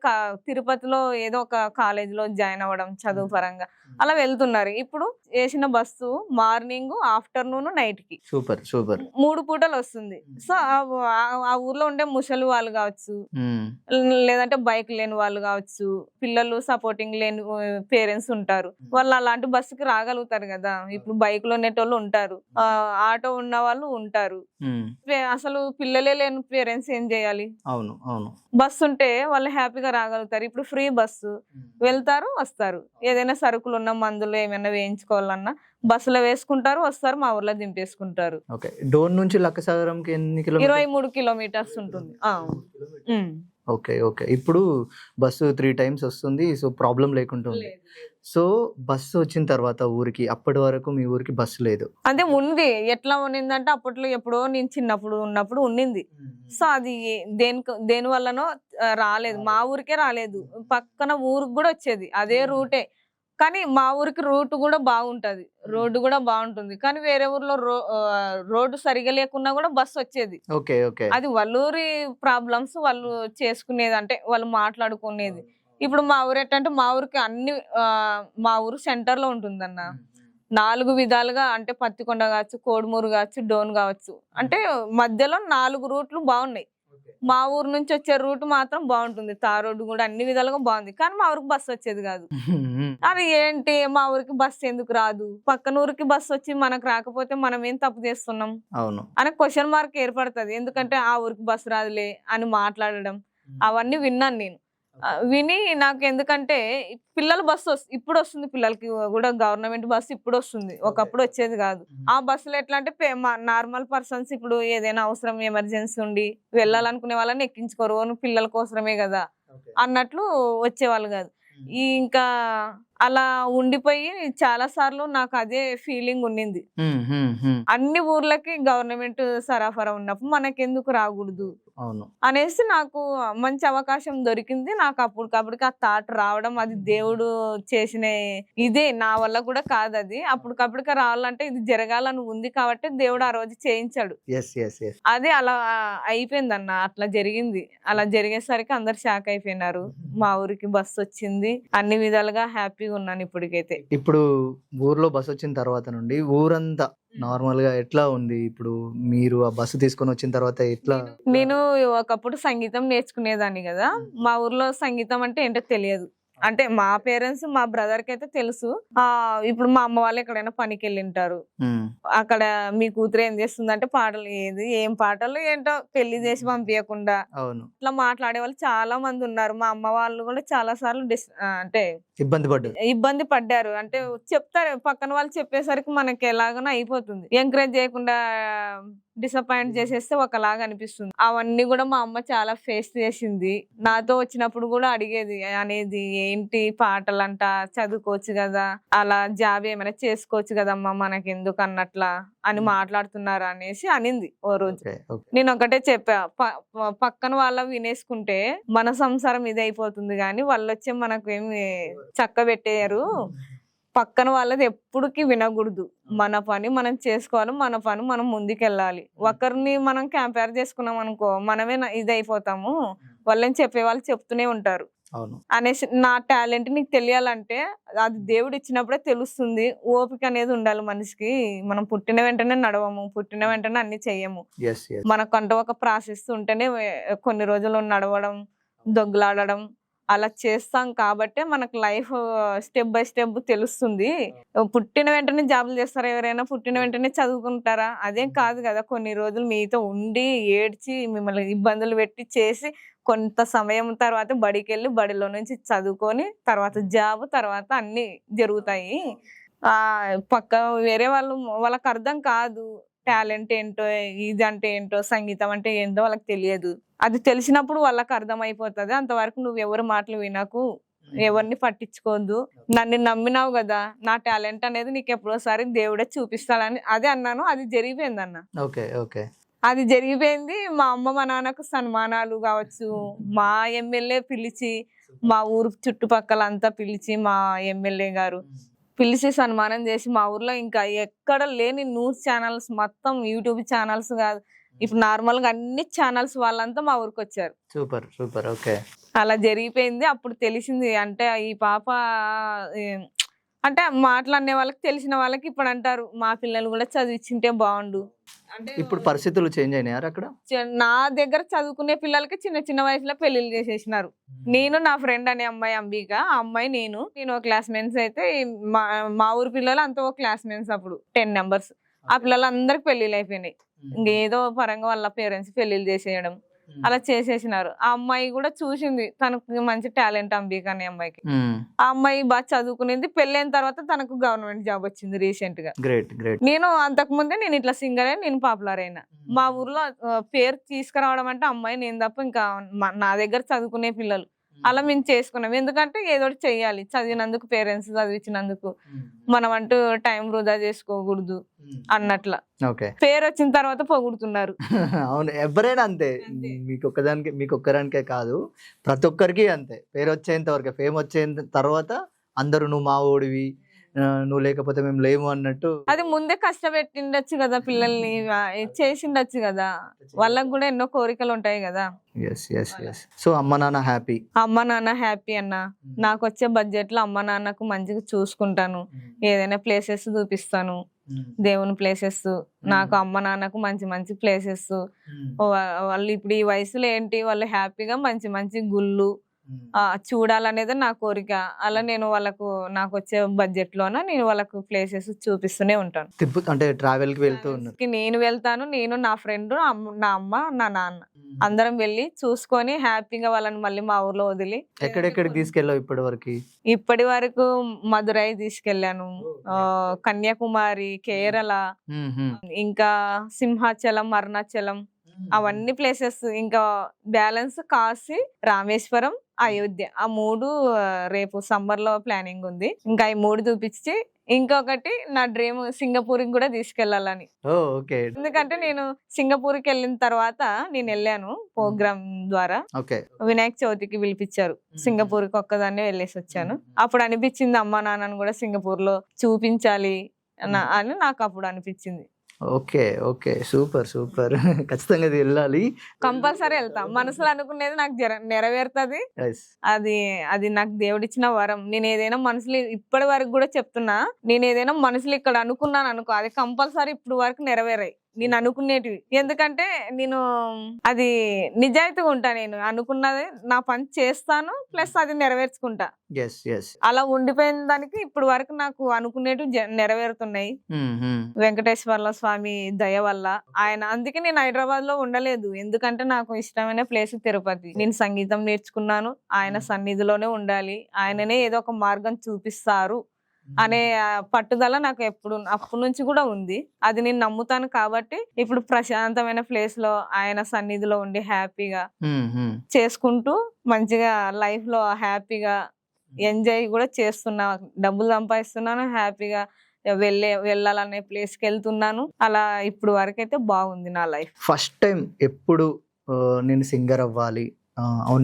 తిరుపతిలో ఏదో ఒక కాలేజ్ లో జాయిన్ అవ్వడం చదువు పరంగా అలా వెళ్తున్నారు. ఇప్పుడు వేసిన బస్సు మార్నింగ్ ఆఫ్టర్నూన్ నైట్ కి సూపర్ 3 పూటలు వస్తుంది. సో ఆ ఊర్లో ఉండే ముసలి వాళ్ళు కావచ్చు, లేదంటే బైక్ లేని వాళ్ళు కావచ్చు, పిల్లలు సపోర్టింగ్ లేని పేరెంట్స్ ఉంటారు, వాళ్ళు అలాంటి బస్సుకి రాగలుగుతారు కదా. ఇప్పుడు బైక్ లో ఉండేటోళ్ళు ఉంటారు, ఆటో ఉన్న వాళ్ళు ఉంటారు. అసలు పిల్లలే లేని పేరెంట్స్ ఏం చేయాలి? బస్సు ఉంటే వాళ్ళు హ్యాపీగా రాగలుగుతారు. ఇప్పుడు ఫ్రీ బస్సు, వెళ్తారు వస్తారు, ఏదైనా సరుకులు ఉన్న మందులు ఏమైనా వేయించుకోవాలన్నా బస్సులో వేసుకుంటారు, వస్తారు, మా ఊర్లో దింపేసుకుంటారు. డోన్ నుంచి లక్కసాగరంకి ఎన్ని కిలోమీటర్స్? 23 కిలోమీటర్స్ ఉంటుంది. ఓకే. ఇప్పుడు బస్సు 3 times వస్తుంది, సో ప్రాబ్లం లేకుండా ఉంది. సో బస్సు వచ్చిన తర్వాత ఊరికి, అప్పటి వరకు మీ ఊరికి బస్సు లేదు అంటే ఉంది. ఎట్లా ఉన్నిందంటే అప్పట్లో ఎప్పుడో నేను చిన్నప్పుడు ఉన్నప్పుడు ఉన్నింది. సో అది దేని వల్లనో రాలేదు, మా ఊరికే రాలేదు, పక్కన ఊరికి కూడా వచ్చేది అదే రూటే. కానీ మా ఊరికి రూట్ కూడా బాగుంటది, రోడ్డు కూడా బాగుంటుంది. కానీ వేరే ఊర్లో రోడ్డు సరిగా లేకున్నా కూడా బస్సు వచ్చేది. అది వాళ్ళూరి ప్రాబ్లమ్స్ వాళ్ళు చేసుకునేది, అంటే వాళ్ళు మాట్లాడుకునేది. ఇప్పుడు మా ఊరు ఎట్టంటే మా ఊరికి అన్ని మా ఊరు సెంటర్ లో ఉంటుందన్న, 4 విధాలుగా. అంటే పత్తికొండ కావచ్చు, కోడుమూరు కావచ్చు, డోన్ కావచ్చు, అంటే మధ్యలో 4 రూట్లు బాగున్నాయి. మా ఊరు నుంచి వచ్చే రూట్ మాత్రం బాగుంటుంది, తార్ రోడ్డు కూడా అన్ని విధాలుగా బాగుంది. కానీ మా ఊరికి బస్సు వచ్చేది కాదు. అది ఏంటి, మా ఊరికి బస్సు ఎందుకు రాదు, పక్కన ఊరికి బస్సు వచ్చి మనకు రాకపోతే మనం ఏం తప్పు చేస్తున్నాం అనే క్వశ్చన్ మార్క్ ఏర్పడుతుంది. ఎందుకంటే ఆ ఊరికి బస్సు రాదులే అని మాట్లాడడం అవన్నీ విన్నాను నేను. విని నాకు ఎందుకంటే పిల్లల బస్సు ఇప్పుడు వస్తుంది, పిల్లలకి కూడా గవర్నమెంట్ బస్సు ఇప్పుడు వస్తుంది, ఒకప్పుడు వచ్చేది కాదు. ఆ బస్సులో ఎట్లా అంటే నార్మల్ పర్సన్స్ ఇప్పుడు ఏదైనా అవసరం ఎమర్జెన్సీ ఉండి వెళ్ళాలనుకునే వాళ్ళని ఎక్కించుకోరు, పిల్లల కోసమే కదా అన్నట్లు వచ్చేవాళ్ళు కాదు. ఇంకా అలా ఉండిపోయి చాలా సార్లు నాకు అదే ఫీలింగ్ ఉండింది, అన్ని ఊర్లకి గవర్నమెంట్ సరఫరా ఉన్నప్పుడు మనకెందుకు రాకూడదు అనేసి నాకు మంచి అవకాశం దొరికింది. నాకు అప్పటికప్పటికి ఆ థాట్ రావడం అది దేవుడు చేసిన ఇదే, నా వల్ల కూడా కాదు అది. అప్పటికప్పటికి రావాలంటే ఇది జరగాలని ఉంది కాబట్టి దేవుడు ఆ రోజు చేయించాడు. అది అలా అయిపోయింది అన్న, అట్లా జరిగింది. అలా జరిగేసరికి అందరు షాక్ అయిపోయినారు. మా ఊరికి బస్సు వచ్చింది, అన్ని విధాలుగా హ్యాపీగా ఉన్నాను ఇప్పటికైతే. ఇప్పుడు ఊర్లో బస్ వచ్చిన తర్వాత నుండి ఊరంతా నార్మల్ గా ఎట్లా ఉంది? ఇప్పుడు మీరు ఆ బస్సు తీసుకొని వచ్చిన తర్వాత ఎట్లా? నేను ఒకప్పుడు సంగీతం నేర్చుకునేదాన్ని కదా, మా ఊర్లో సంగీతం అంటే ఏంటో తెలియదు. అంటే మా పేరెంట్స్ మా బ్రదర్ కి అయితే తెలుసు. ఇప్పుడు మా అమ్మ వాళ్ళు ఎక్కడైనా పనికి వెళ్ళింటారు, అక్కడ మీ కూతురు ఏం చేస్తుంది అంటే పాటలు, ఏం పాటలు ఏంటో పెళ్లి చేసి పంపించకుండా ఇట్లా మాట్లాడే వాళ్ళు చాలా మంది ఉన్నారు. మా అమ్మ వాళ్ళు కూడా చాలా సార్లు అంటే ఇబ్బంది పడ్డారు. అంటే చెప్తారు, పక్కన వాళ్ళు చెప్పేసరికి మనకి ఎలాగనో అయిపోతుంది. ఎంకరేజ్ చేయకుండా డిసప్పాయింట్ చేసేస్తే ఒకలాగా అనిపిస్తుంది. అవన్నీ కూడా మా అమ్మ చాలా ఫేస్ చేసింది. నాతో వచ్చినప్పుడు కూడా అడిగేది, అనేది ఏంటి పాటలంట, చదువుకోవచ్చు కదా, అలా జాబ్ ఏమైనా చేసుకోవచ్చు కదమ్మా, మనకి ఎందుకు అన్నట్లా అని మాట్లాడుతున్నారు అనేసి అనింది ఓ రోజు. నేను ఒకటే చెప్పా, పక్కన వాళ్ళ వినేసుకుంటే మన సంసారం ఇది అయిపోతుంది కానీ వాళ్ళు వచ్చే మనకు ఏమి చక్క పెట్టేయరు. పక్కన వాళ్ళది ఎప్పుడుకి వినకూడదు, మన పని మనం చేసుకోవాలి, మన పని మనం ముందుకెళ్ళాలి. ఒకరిని మనం కంపేర్ చేసుకున్నాం అనుకో మనమే ఇది అయిపోతాము, వాళ్ళని చెప్పే వాళ్ళు చెప్తూనే ఉంటారు అనేసి. నా టాలెంట్ నీకు తెలియాలంటే అది దేవుడు ఇచ్చినప్పుడే తెలుస్తుంది. ఓపిక అనేది ఉండాలి మనిషికి. మనం పుట్టిన వెంటనే నడవము, పుట్టిన వెంటనే అన్ని చెయ్యము. మనకంటూ ఒక ప్రాసెస్ ఉంటేనే కొన్ని రోజులు నడవడం, దొగ్గులాడడం అలా చేస్తాం కాబట్టి మనకు లైఫ్ స్టెప్ బై స్టెప్ తెలుస్తుంది. పుట్టిన వెంటనే జాబులు చేస్తారా ఎవరైనా? పుట్టిన వెంటనే చదువుకుంటారా? అదేం కాదు కదా. కొన్ని రోజులు మీతో ఉండి ఏడ్చి మిమ్మల్ని ఇబ్బందులు పెట్టి చేసి కొంత సమయం తర్వాత బడికి వెళ్ళి బడిలో నుంచి చదువుకొని తర్వాత జాబ్, తర్వాత అన్ని జరుగుతాయి. పక్క వేరే వాళ్ళకి అర్థం కాదు టాలెంట్ ఏంటో, ఇది అంటే ఏంటో, సంగీతం అంటే ఏంటో వాళ్ళకి తెలియదు. అది తెలిసినప్పుడు వాళ్ళకి అర్థం అయిపోతుంది. అంతవరకు నువ్వు ఎవరి మాటలు వినకు, ఎవరిని పట్టించుకోవద్దు. నన్ను నమ్మినావు కదా, నా టాలెంట్ అనేది నీకు ఎప్పుడోసారి దేవుడే చూపిస్తాడని అదే అన్నాను. అది జరిగిపోయింది అన్న. అది జరిగిపోయింది. మా అమ్మ మా నాన్నకు సన్మానాలు కావచ్చు, మా ఎమ్మెల్యే పిలిచి, మా ఊరు చుట్టుపక్కల అంతా పిలిచి, మా ఎమ్మెల్యే గారు పిలిచి సన్మానం చేసి, మా ఊర్లో ఇంకా ఎక్కడ లేని న్యూస్ ఛానల్స్ మొత్తం, యూట్యూబ్ ఛానల్స్ కాదు, ఇప్పుడు నార్మల్ గా అన్ని ఛానల్స్ వాళ్ళంతా మా ఊరికి వచ్చారు. Super super. ఓకే, అలా జరిగిపోయింది. అప్పుడు తెలిసింది అంటే ఈ పాప అంటే మాటలనే వాళ్ళకి, తెలిసిన వాళ్ళకి ఇప్పుడు అంటారు మా పిల్లలు కూడా చదివించింటే బాగుండు. అంటే ఇప్పుడు పరిస్థితులు చేంజ్ అయినారు అక్కడ. నా దగ్గర చదువుకునే పిల్లలకి చిన్న చిన్న వయసులో పెళ్లిళ్ళు చేసేసినారు. నేను నా ఫ్రెండ్ అనే అమ్మాయి అంబిక, ఆ అమ్మాయి నేను క్లాస్మేట్స్ అయితే మా ఊరు పిల్లలు అంతా ఓ క్లాస్మేట్స్. అప్పుడు 10 members. ఆ పిల్లలందరికి పెళ్లిళ్ళు అయిపోయినాయి. ఇంకేదో పరంగా వాళ్ళ పేరెంట్స్ పెళ్లిళ్ళు చేసేయడం అలా చేసేసినారు. ఆ అమ్మాయి కూడా చూసింది, తనకు మంచి టాలెంట్ అంబిక అనే అమ్మాయికి. ఆ అమ్మాయి బాగా చదువుకునేది. పెళ్ళైన తర్వాత తనకు గవర్నమెంట్ జాబ్ వచ్చింది రీసెంట్ గా. నేను అంతకు ముందే నేను ఇట్లా సింగర్ అయి నేను పాపులర్ అయినా. మా ఊర్లో పేరు తీసుకురావడం అంటే అమ్మాయి నేను తప్ప ఇంకా నా దగ్గర చదువుకునే పిల్లలు అలా మేము చేసుకున్నాం. ఎందుకంటే ఏదో చెయ్యాలి, చదివినందుకు, పేరెంట్స్ చదివించినందుకు మనం అంటూ టైం వృధా చేసుకోకూడదు అన్నట్ల. పేరు వచ్చిన తర్వాత పొగుడుతున్నారు. అవును, ఎవరైనా అంతే. మీకు ఒక్కదానికే కాదు, ప్రతి ఒక్కరికి అంతే. పేరు వచ్చేంత వరకు, ఫేమ్ వచ్చేంత తర్వాత అందరూ నువ్వు మా ఓడివి, నువ్వు లేకపోతే మేము లేము అన్నట్టు. అది ముందే కష్టపెట్టిండొచ్చు కదా, పిల్లల్ని చేసిండొచ్చు కదా, వాళ్ళకి కూడా ఎన్నో కోరికలు ఉంటాయి కదా. సో అమ్మ నాన్న హ్యాపీ? అమ్మ నాన్న హ్యాపీ అన్న. నాకు వచ్చే బడ్జెట్ లో అమ్మ నాన్నకు మంచిగా చూసుకుంటాను, ఏదైనా ప్లేసెస్ చూపిస్తాను, దేవుని ప్లేసెస్. నాకు అమ్మ నాన్నకు మంచి మంచి ప్లేసెస్. వాళ్ళు ఇప్పుడు ఈ వయసులో ఏంటి, వాళ్ళు హ్యాపీగా మంచి మంచి గుళ్ళు, చూడాలనేది నా కోరిక. అలా నేను వాళ్ళకు నాకు వచ్చే బడ్జెట్ లోన నేను వాళ్ళకు ప్లేసెస్ చూపిస్తూనే ఉంటాను. అంటే ట్రావెల్ కి వెళ్తూ ఉన్నారు. నేను వెళ్తాను, నేను నా ఫ్రెండ్, నా అమ్మ, నా నాన్న అందరం వెళ్ళి చూసుకొని హ్యాపీగా వాళ్ళని మళ్ళీ మా ఊర్లో వదిలి. ఎక్కడెక్కడికి తీసుకెళ్ళావు ఇప్పటి వరకు? ఇప్పటి వరకు మదురై తీసుకెళ్ళాను, కన్యాకుమారి, కేరళ, ఇంకా సింహాచలం, అరుణాచలం, అవన్నీ ప్లేసెస్. ఇంకా బ్యాలెన్స్ కాశీ, రామేశ్వరం, అయోధ్య, ఆ 3 రేపు సమ్మర్ లో ప్లానింగ్ ఉంది. ఇంకా ఈ 3 చూపించి ఇంకొకటి నా డ్రీమ్ సింగపూర్ కి కూడా తీసుకెళ్లాలని. ఎందుకంటే నేను సింగపూర్ కి వెళ్ళిన తర్వాత నేను వెళ్ళాను ప్రోగ్రామ్ ద్వారా. వినాయక చవితికి పిలిపించారు, సింగపూర్ కి ఒక్కదాన్నే వెళ్ళేసి వచ్చాను. అప్పుడు అనిపించింది అమ్మా నాన్నను కూడా సింగపూర్ లో చూపించాలి అని నాకు అప్పుడు అనిపించింది. Okay okay, super super. ఖచ్చితంగా వెళ్ళాలి, కంపల్సరీ వెళ్తాం. మనసులో అనుకునేది నాకు నెరవేరుతుంది. అది నాకు దేవుడిచ్చిన వరం. నేను ఏదైనా మనసులో ఇప్పటి వరకు కూడా చెప్తున్నా, నేను ఏదైనా మనసులో ఇక్కడ అనుకున్నాను అనుకో, అది కంపల్సరీ ఇప్పుడు వరకు నెరవేరాయి నేను అనుకునేటివి. ఎందుకంటే నేను అది నిజాయితీగా ఉంటా. నేను అనుకున్నది నా పని చేస్తాను, ప్లస్ అది నెరవేర్చుకుంటా. అలా ఉండిపోయిన దానికి ఇప్పుడు వరకు నాకు అనుకునేటివి నెరవేరుతున్నాయి వెంకటేశ్వర్ల స్వామి దయ వల్ల. ఆయన అందుకే నేను హైదరాబాద్ లో ఉండలేదు, ఎందుకంటే నాకు ఇష్టమైన ప్లేస్ తిరుపతి. నేను సంగీతం నేర్చుకున్నాను, ఆయన సన్నిధిలోనే ఉండాలి, ఆయననే ఏదో ఒక మార్గం చూపిస్తారు అనే పట్టుదల నాకు అప్పటి నుంచి కూడా ఉంది. అది నేను నమ్ముతాను కాబట్టి ఇప్పుడు ప్రశాంతమైన ప్లేస్ లో ఆయన సన్నిధిలో ఉండి హ్యాపీగా చేసుకుంటూ మంచిగా లైఫ్ లో హ్యాపీగా ఎంజాయ్ కూడా చేస్తున్నా, డబ్బులు సంపాదిస్తున్నాను, హ్యాపీగా వెళ్ళాలనే ప్లేస్ కి వెళ్తున్నాను. అలా ఇప్పుడు వరకు అయితే బాగుంది నా లైఫ్. ఫస్ట్ టైం ఎప్పుడు నేను సింగర్ అవ్వాలి,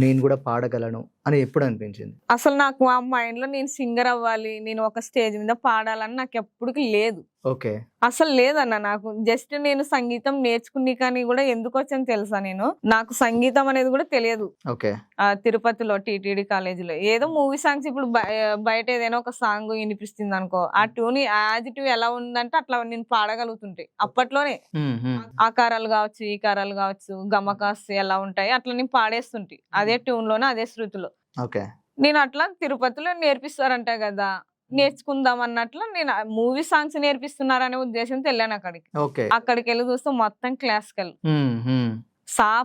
నేను కూడా పాడగలను అని ఎప్పుడు అనిపించింది? అసలు నాకు ఆ మైండ్ లో నేను సింగర్ అవ్వాలి, నేను ఒక స్టేజ్ మీద పాడాలని నాకు ఎప్పటికీ లేదు. ఓకే, అసలు లేదన్న. నాకు జస్ట్ నేను సంగీతం నేర్చుకుని కానీ కూడా ఎందుకు వచ్చాను తెలుసా, నేను నాకు సంగీతం అనేది కూడా తెలియదు. తిరుపతిలో టీటీడీ కాలేజీలో ఏదో మూవీ సాంగ్స్, ఇప్పుడు బయట ఏదైనా ఒక సాంగ్ వినిపిస్తుంది అనుకో, ఆ ట్యూన్ యాజిటివ్ ఎలా ఉందంటే అట్లా నేను పాడగలుగుతుంటే అప్పట్లోనే. ఆకారాలు కావచ్చు, ఈకారాలు కావచ్చు, గమకాస్ ఎలా ఉంటాయి అట్లా నేను పాడేస్తుంటే అదే ట్యూన్ లోనే అదే శృతిలో. నేను అట్లా తిరుపతిలో నేర్పిస్తారంట కదా, నేర్చుకుందాం అన్నట్లు నేను మూవీ సాంగ్స్ నేర్పిస్తున్నారనే ఉద్దేశంతో వెళ్ళాను అక్కడికి. అక్కడికి వెళ్ళి చూస్తే మొత్తం క్లాసికల్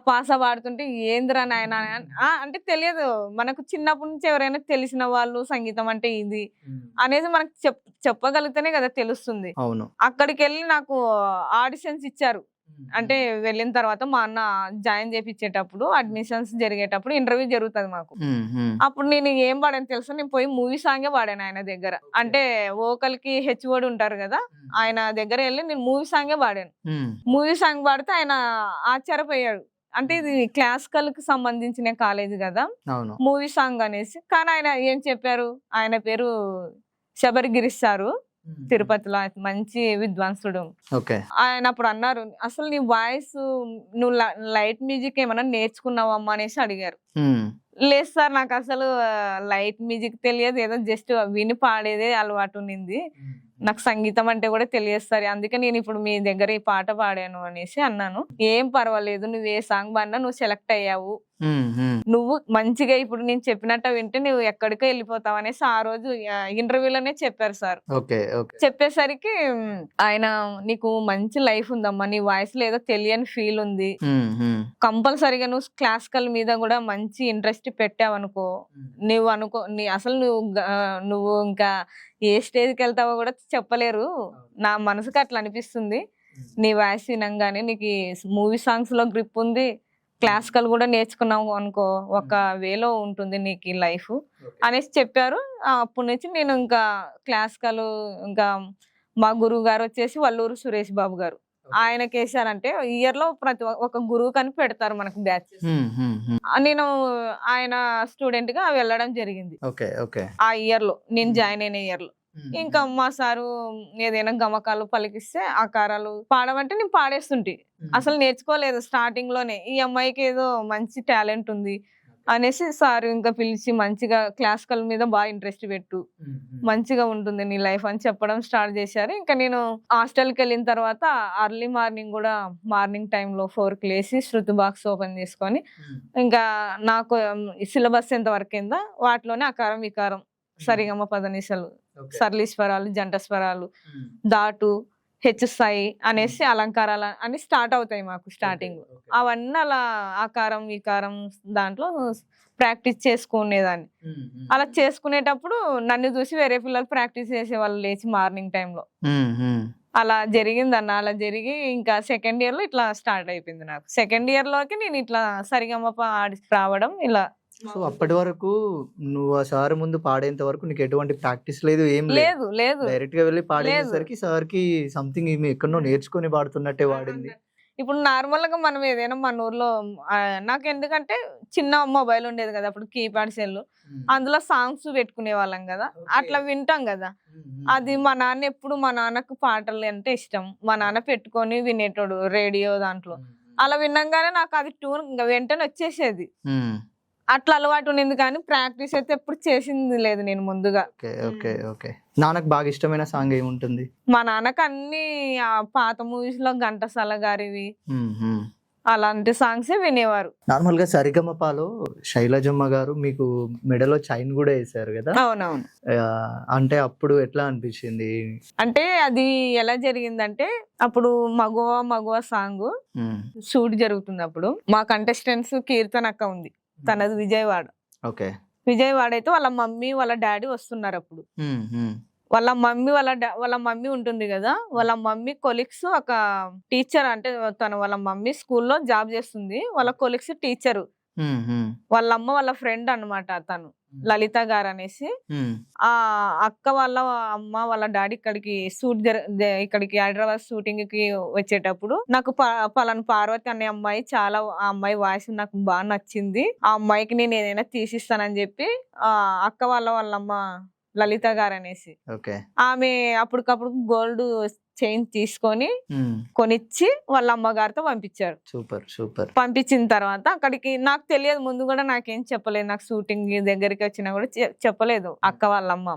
పాస పాడుతుంటే ఏందిరా నాయన అంటే తెలియదు మనకు. చిన్నప్పటి నుంచి ఎవరైనా తెలిసిన వాళ్ళు సంగీతం అంటే ఇది అనేది మనకు చెప్పగలిగితేనే కదా తెలుస్తుంది. అక్కడికి వెళ్ళి నాకు ఆడిషన్స్ ఇచ్చారు. అంటే వెళ్ళిన తర్వాత మా అన్న జాయిన్ చేపించేటప్పుడు, అడ్మిషన్స్ జరిగేటప్పుడు ఇంటర్వ్యూ జరుగుతుంది మాకు. అప్పుడు నేను ఏం పాడాను తెలుసా, నేను పోయి మూవీ సాంగే పాడాను ఆయన దగ్గర. అంటే వోకల్ కి హెచ్ఓడి ఉంటారు కదా, ఆయన దగ్గర వెళ్ళి నేను మూవీ సాంగే పాడాను. మూవీ సాంగ్ పాడితే ఆయన ఆశ్చర్యపోయాడు. అంటే ఇది క్లాసికల్ కి సంబంధించిన కాలేజ్ కదా, మూవీ సాంగ్ అనేసి. కానీ ఆయన ఏం చెప్పారు, ఆయన పేరు శబరిగిరీష్ సారు, తిరుపతిలో మంచి విద్వాంసుడు. ఆయన అప్పుడు అన్నారు, అసలు నీ వాయిస్ నువ్వు లైట్ మ్యూజిక్ ఏమైనా నేర్చుకున్నావమ్మా అనేసి అడిగారు. లేదు సార్, నాకు అసలు లైట్ మ్యూజిక్ తెలియదు, ఏదో జస్ట్ విని పాడేదే అలవాటు ఉన్నింది, నాకు సంగీతం అంటే కూడా తెలియదు సార్, అందుకే నేను ఇప్పుడు మీ దగ్గర ఈ పాట పాడాను అనేసి అన్నాను. ఏం పర్వాలేదు, నువ్వు ఏ సాంగ్ పాడినా నువ్వు సెలెక్ట్ అయ్యావు, నువ్వు మంచిగా ఇప్పుడు నేను చెప్పినట్టు వింటే నువ్వు ఎక్కడికో వెళ్ళిపోతావు అనేసి ఆ రోజు ఇంటర్వ్యూలోనే చెప్పారు సార్. చెప్పేసరికి ఆయన, నీకు మంచి లైఫ్ ఉందమ్మా, నీ వాయిస్ లో ఏదో తెలియని ఫీల్ ఉంది, కంపల్సరీగా నువ్వు క్లాసికల్ మీద కూడా మంచి ఇంట్రెస్ట్ పెట్టావనుకో, అసలు నువ్వు ఇంకా ఏ స్టేజ్కి వెళ్తావో కూడా చెప్పలేరు, నా మనసుకి అట్లా అనిపిస్తుంది, నీ వాయిస్ వినంగానే నీకు మూవీ సాంగ్స్ లో గ్రిప్ ఉంది, క్లాసికల్ కూడా నేర్చుకున్నావు అనుకో, ఒక వేలో ఉంటుంది నీకు లైఫ్ అనేసి చెప్పారు. అప్పటి నుంచి నేను ఇంకా క్లాసికల్, ఇంకా మా గురువు గారు వచ్చేసి వల్లూరు సురేష్ బాబు గారు, ఆయనకి వేసారంటే ఇయర్ లో ప్రతి ఒక్క గురువు కని పెడతారు మనకు బ్యాచెస్. నేను ఆయన స్టూడెంట్ గా వెళ్ళడం జరిగింది ఆ ఇయర్ లో, నేను జాయిన్ అయిన ఇయర్ లో. ఇంకా మా సారు ఏదైనా గమకాలు పలికిస్తే ఆకారాలు పాడమంటే నేను పాడేస్తుంటే, అసలు నేర్చుకోలేదు స్టార్టింగ్ లోనే. ఈ అమ్మాయికి ఏదో మంచి టాలెంట్ ఉంది, అనేసి సార్ ఇంకా పిలిచి మంచిగా క్లాసికల్ మీద బాగా ఇంట్రెస్ట్ పెట్టు, మంచిగా ఉంటుంది నీ లైఫ్ అని చెప్పడం స్టార్ట్ చేశారు. ఇంకా నేను హాస్టల్కి వెళ్ళిన తర్వాత అర్లీ మార్నింగ్ కూడా మార్నింగ్ టైంలో 4కి లేసి శృతి బాక్స్ ఓపెన్ చేసుకొని ఇంకా నాకు సిలబస్ ఎంత వరకు కింద వాటిలోనే అకారం వికారం సరిగమ పదనిసలు సరళీశ్వరాలు జంట స్వరాలు దాటు హెచ్స్థాయి అనేసి అలంకారాలు అని స్టార్ట్ అవుతాయి మాకు స్టార్టింగ్. అవన్నీ అలా ఆకారం వికారం దాంట్లో ప్రాక్టీస్ చేసుకునేదాన్ని. అలా చేసుకునేటప్పుడు నన్ను చూసి వేరే పిల్లలు ప్రాక్టీస్ చేసేవాళ్ళు లేచి మార్నింగ్ టైంలో. అలా జరిగిందన్న. అలా జరిగి ఇంకా సెకండ్ ఇయర్ లో ఇట్లా స్టార్ట్ అయిపోయింది నాకు. సెకండ్ ఇయర్ లోకి నేను ఇట్లా సరిగమప ఆడి రావడం ఇలా. సో అప్పటి వరకు నువ్వు ఆ సార్ ముందు పాడేంత వరకు నీకు ఎటువంటి ప్రాక్టీస్ లేదు, ఏం లేదు లేదు డైరెక్ట్ గా వెళ్ళి పాడేసరికి సార్ కి సంథింగ్ ఈమె ఎక్కడో నేర్చుకుని పాడుతున్నట్టే వాడింది. ఇప్పుడు నార్మల్ గా మనం ఏదైనా మన ఊర్లో నాకు ఎందుకంటే చిన్న మొబైల్ ఉండేది కదా అప్పుడు, కీప్యాడ్ సెల్, అందులో సాంగ్స్ పెట్టుకునే వాళ్ళం కదా, అట్లా వింటాం కదా. అది మా నాన్న ఎప్పుడు, మా నాన్నకు పాటలు అంటే ఇష్టం, మా నాన్న పెట్టుకొని వినేటోడు రేడియో దాంట్లో. అలా విన్నాగానే నాకు అది ట్యూన్ వెంటనే వచ్చేసేది. అట్లా అలవాటు ఉంది కానీ ప్రాక్టీస్ అయితే ఎప్పుడు చేసింది లేదు నేను ముందుగా. నాన్నకు బాగా ఇష్టమైన సాంగ్ ఏముంటుంది? మా నాన్నకు అన్ని పాత మూవీస్ లో ఘంటసాల గారివి అలాంటి సాంగ్స్ వినేవారు. నార్మల్ గా సరిగమపాలో శైలజమ్మ గారు మీకు మెడలో చైన్ కూడా వేసారు కదా? అవునవును. అంటే అప్పుడు ఎట్లా అనిపించింది? అంటే అది ఎలా జరిగిందంటే అప్పుడు మగువ మగువ సాంగ్ షూట్ జరుగుతుంది. అప్పుడు మా కంటెస్టెంట్స్ కీర్తన అక్క ఉంది, తనది విజయవాడ. ఓకే. విజయవాడ అయితే వాళ్ళ మమ్మీ వాళ్ళ డాడీ వస్తున్నారు. అప్పుడు వాళ్ళ మమ్మీ ఉంటుంది కదా, వాళ్ళ మమ్మీ కొలీగ్స్ ఒక టీచర్, అంటే వాళ్ళ మమ్మీ స్కూల్లో జాబ్ చేస్తుంది, వాళ్ళ కొలీగ్స్ టీచరు, వాళ్ళ అమ్మ వాళ్ళ ఫ్రెండ్ అన్నమాట తను, లలిత గారు అనేసి. ఆ అక్క వాళ్ళ అమ్మ వాళ్ళ డాడీ ఇక్కడికి ఇక్కడికి హైదరాబాద్ షూటింగ్ కి వచ్చేటప్పుడు నాకు పలానా పార్వతి అనే అమ్మాయి చాలా, ఆ అమ్మాయి వాయిస్ నాకు బాగా నచ్చింది, ఆ అమ్మాయికి నేను ఏదైనా తీసిస్తానని చెప్పి అక్క వాళ్ళమ్మ లలిత గారు అనేసి ఆమె అప్పటికప్పుడు గోల్డ్ చైన్ తీసుకొని కొనిచ్చి వాళ్ళ అమ్మగారితో పంపించారు. Super super. పంపించిన తర్వాత అక్కడికి నాకు తెలియదు, ముందు కూడా నాకేం చెప్పలేదు, నాకు షూటింగ్ దగ్గరికి వచ్చినా కూడా చెప్పలేదు. అక్క వాళ్ళమ్మ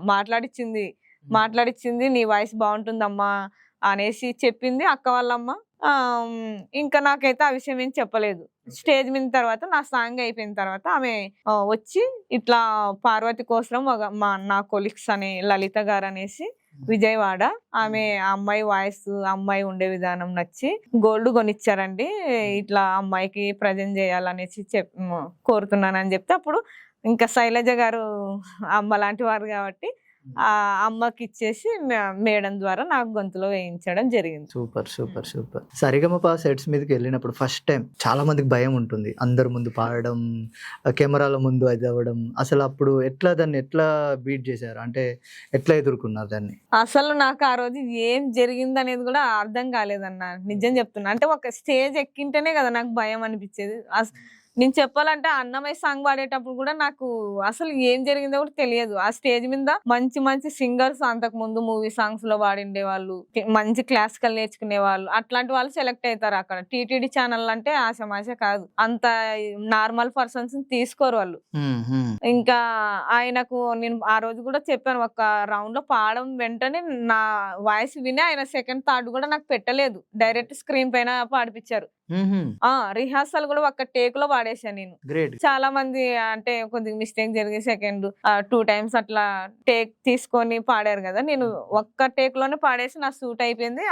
మాట్లాడిచ్చింది నీ వాయిస్ బాగుంటుందమ్మా అనేసి చెప్పింది అక్క వాళ్ళమ్మ. ఇంకా నాకైతే ఆ విషయం ఏం చెప్పలేదు. స్టేజ్ మీద తర్వాత నా సాంగ్ అయిపోయిన తర్వాత ఆమె వచ్చి ఇట్లా పార్వతి కోసం నా కొలీగ్స్ అనే లలిత గారు అనేసి విజయవాడ, ఆమె అమ్మాయి వాయిస్ అమ్మాయి ఉండే విధానం నచ్చి గోల్డ్ కొనిచ్చారండి, ఇట్లా అమ్మాయికి ప్రజెంట్ చేయాలనేసి కోరుతున్నానని చెప్తే అప్పుడు ఇంకా శైలజ గారు అమ్మ లాంటి వారు కాబట్టి ఆ అమ్మకి ఇచ్చేసి మేడం ద్వారా నాకు గొంతులో వేయించడం జరిగింది. Super super super. Sa Re Ga Ma Pa sets మీదకి వెళ్ళినప్పుడు ఫస్ట్ టైం చాలా మందికి భయం ఉంటుంది, అందరి ముందు పాడడం, కెమెరాల ముందు అది అవ్వడం. అసలు అప్పుడు దాన్ని ఎట్లా బీట్ చేశారు, అంటే ఎట్లా ఎదుర్కొన్నారు దాన్ని? అసలు నాకు ఆ రోజు ఏం జరిగింది అనేది కూడా అర్థం కాలేదన్న, నిజం చెప్తున్నా. అంటే ఒక స్టేజ్ ఎక్కింటేనే కదా నాకు భయం అనిపించేది. నేను చెప్పాలంటే అన్నమయ్య సాంగ్ పాడేటప్పుడు కూడా నాకు అసలు ఏం జరిగిందో కూడా తెలియదు. ఆ స్టేజ్ మీద మంచి మంచి సింగర్స్, అంతకు ముందు మూవీ సాంగ్స్ లో పాడిండే వాళ్ళు, మంచి క్లాసికల్ నేర్చుకునే వాళ్ళు, అట్లాంటి వాళ్ళు సెలెక్ట్ అవుతారు అక్కడ. టీటీడీ ఛానల్ అంటే ఆశమాశ కాదు, అంత నార్మల్ పర్సన్స్ తీసుకోరు వాళ్ళు. ఇంకా ఆయనకు నేను ఆ రోజు కూడా చెప్పాను, ఒక రౌండ్ లో పాడడం వెంటనే నా వాయిస్ విని ఆయన సెకండ్ థర్డ్ కూడా నాకు పెట్టలేదు, డైరెక్ట్ స్క్రీన్ పైన పాడిపించారు. రిహార్సల్ కూడా ఒక టేక్ లో పాడేశాను నేను. చాలా మంది అంటే కొద్దిగా మిస్టేక్ జరిగి సెకండ్ 2 times అట్లా టేక్ తీసుకొని పాడారు కదా, నేను ఒక్క టేక్ లోనే పాడేసి నా సూట్ అయిపోయింది.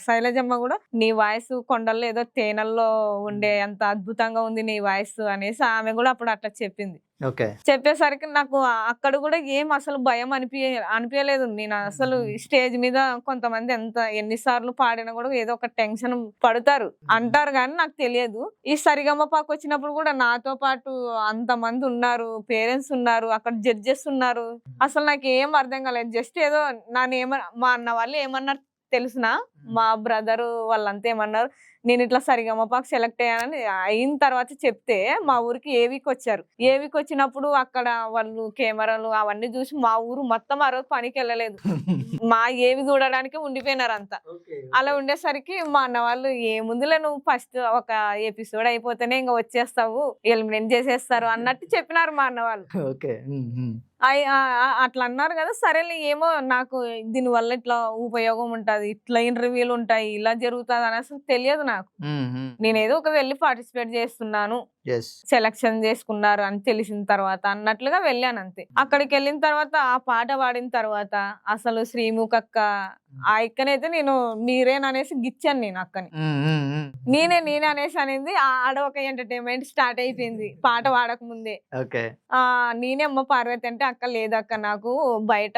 శైలజమ్మ కూడా నీ వాయిస్ కొండల్లో ఏదో తేనెల్లో ఉండే అంత అద్భుతంగా ఉంది నీ వాయిస్ అనేసి ఆమె కూడా అప్పుడు అట్లా చెప్పింది. చెప్పేసరికి నాకు అక్కడ కూడా ఏం అసలు భయం అనిపించలేదు. నేను అసలు స్టేజ్ మీద కొంతమంది ఎన్నిసార్లు పాడినా కూడా ఏదో ఒక టెన్షన్ పడతారు అంటారు కానీ నాకు తెలియదు. ఈ సరిగమపాకు వచ్చినప్పుడు కూడా నాతో పాటు అంతమంది ఉన్నారు, పేరెంట్స్ ఉన్నారు, అక్కడ జడ్జెస్ ఉన్నారు. అసలు నాకు ఏం అర్థం కాలేదు. జస్ట్ ఏదో మా అన్న వాళ్ళు ఏమన్నారు తెలుసునా, మా బ్రదరు వాళ్ళంతా ఏమన్నారు, నేను ఇట్లా సరిగమపకి సెలెక్ట్ అయ్యానని అయిన తర్వాత చెప్తే మా ఊరికి ఏవికి వచ్చారు. ఏవికి వచ్చినప్పుడు అక్కడ వాళ్ళు కెమెరాలు అవన్నీ చూసి మా ఊరు మొత్తం ఆ రోజు పనికి వెళ్ళలేదు. మా ఏవి చూడడానికి ఉండిపోయినారు అంతా. అలా ఉండేసరికి మా అన్న వాళ్ళు ఏముందిలే నువ్వు ఫస్ట్ ఒక ఎపిసోడ్ అయిపోతేనే ఇంకా వచ్చేస్తావు, ఎలిమినేట్ చేసేస్తారు అన్నట్టు చెప్పినారు మా అన్న వాళ్ళు. ఓకే. అట్లా అన్నారు కదా, సరేలే ఏమో నాకు దీనివల్ల ఇట్లా ఉపయోగం ఉంటది, ఇట్లా ఇంటర్వ్యూలు ఉంటాయి, ఇలా జరుగుతుంది అని అసలు తెలియదు నాకు. నేనేదో ఒక వెళ్ళి పార్టిసిపేట్ చేస్తున్నాను, సెలక్షన్ చేసుకున్నారు అని తెలిసిన తర్వాత అన్నట్లుగా వెళ్ళాను అంతే. అక్కడికి వెళ్ళిన తర్వాత ఆ పాట పాడిన తర్వాత అసలు శ్రీముఖ్ అక్క ఆ అక్కనైతే నేను మీరేననేసి గిచ్చాను. నేను అక్కని నేనే అనేసి అనేది ఆడ ఒక ఎంటర్టైన్మెంట్ స్టార్ట్ అయిపోయింది పాట పాడక ముందే. నేనే అమ్మ పార్వతి అంటే, అక్క లేదక్క నాకు బయట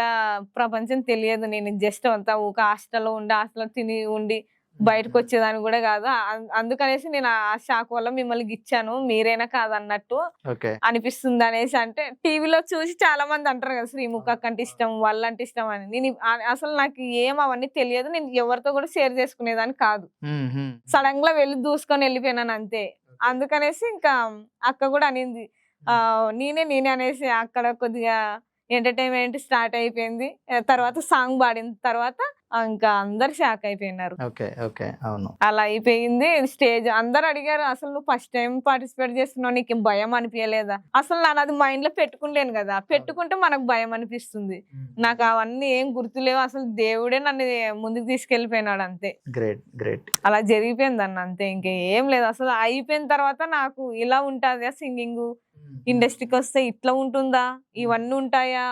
ప్రపంచం తెలియదు, నేను జస్ట్ అంతా ఒక హాస్టల్లో ఉండి హాస్టల్లో తిని ఉండి బయటకు వచ్చేదాన్ని కూడా కాదు, అందుకనేసి నేను ఆ షాక్ వల్ల మిమ్మల్ని గిచ్చాను, మీరేనా కాదన్నట్టు అనిపిస్తుంది అనేసి అంటే, టీవీలో చూసి చాలా మంది అంటారు కదా శ్రీముఖ్ అక్క అంటే ఇష్టం, వాళ్ళంటే ఇష్టం అని. నేను అసలు నాకు ఏం అవన్నీ తెలియదు, నేను ఎవరితో కూడా షేర్ చేసుకునేదాన్ని కాదు, సడన్ గా వెళ్ళి దూసుకొని వెళ్ళిపోయినాను అంతే. అందుకనేసి ఇంకా అక్క కూడా అనింది నేనే అనేసి. అక్కడ కొద్దిగా ఎంటర్టైన్మెంట్ స్టార్ట్ అయిపోయింది. తర్వాత సాంగ్ పాడిన తర్వాత ఇంకా అందరు షాక్ అయిపోయినారు. అలా అయిపోయింది స్టేజ్. అందరు అడిగారు, అసలు నువ్వు ఫస్ట్ టైం పార్టిసిపేట్ చేస్తున్నావు, నీకు భయం అనిపించలేదా? అసలు నేను అది మైండ్ లో పెట్టుకుంటాను కదా, పెట్టుకుంటే మనకు భయం అనిపిస్తుంది. నాకు అవన్నీ ఏం గుర్తులేవు, అసలు దేవుడే నన్ను ముందుకు తీసుకెళ్లిపోయినాడు అంతే. అలా జరిగిపోయింది అన్న అంతే, ఇంకేం లేదు. అసలు అయిపోయిన తర్వాత నాకు ఇలా ఉంటదా సింగింగ్, ఇండస్ట్రీకి వస్తే ఇట్లా ఉంటుందా, ఇవన్నీ ఉంటాయా,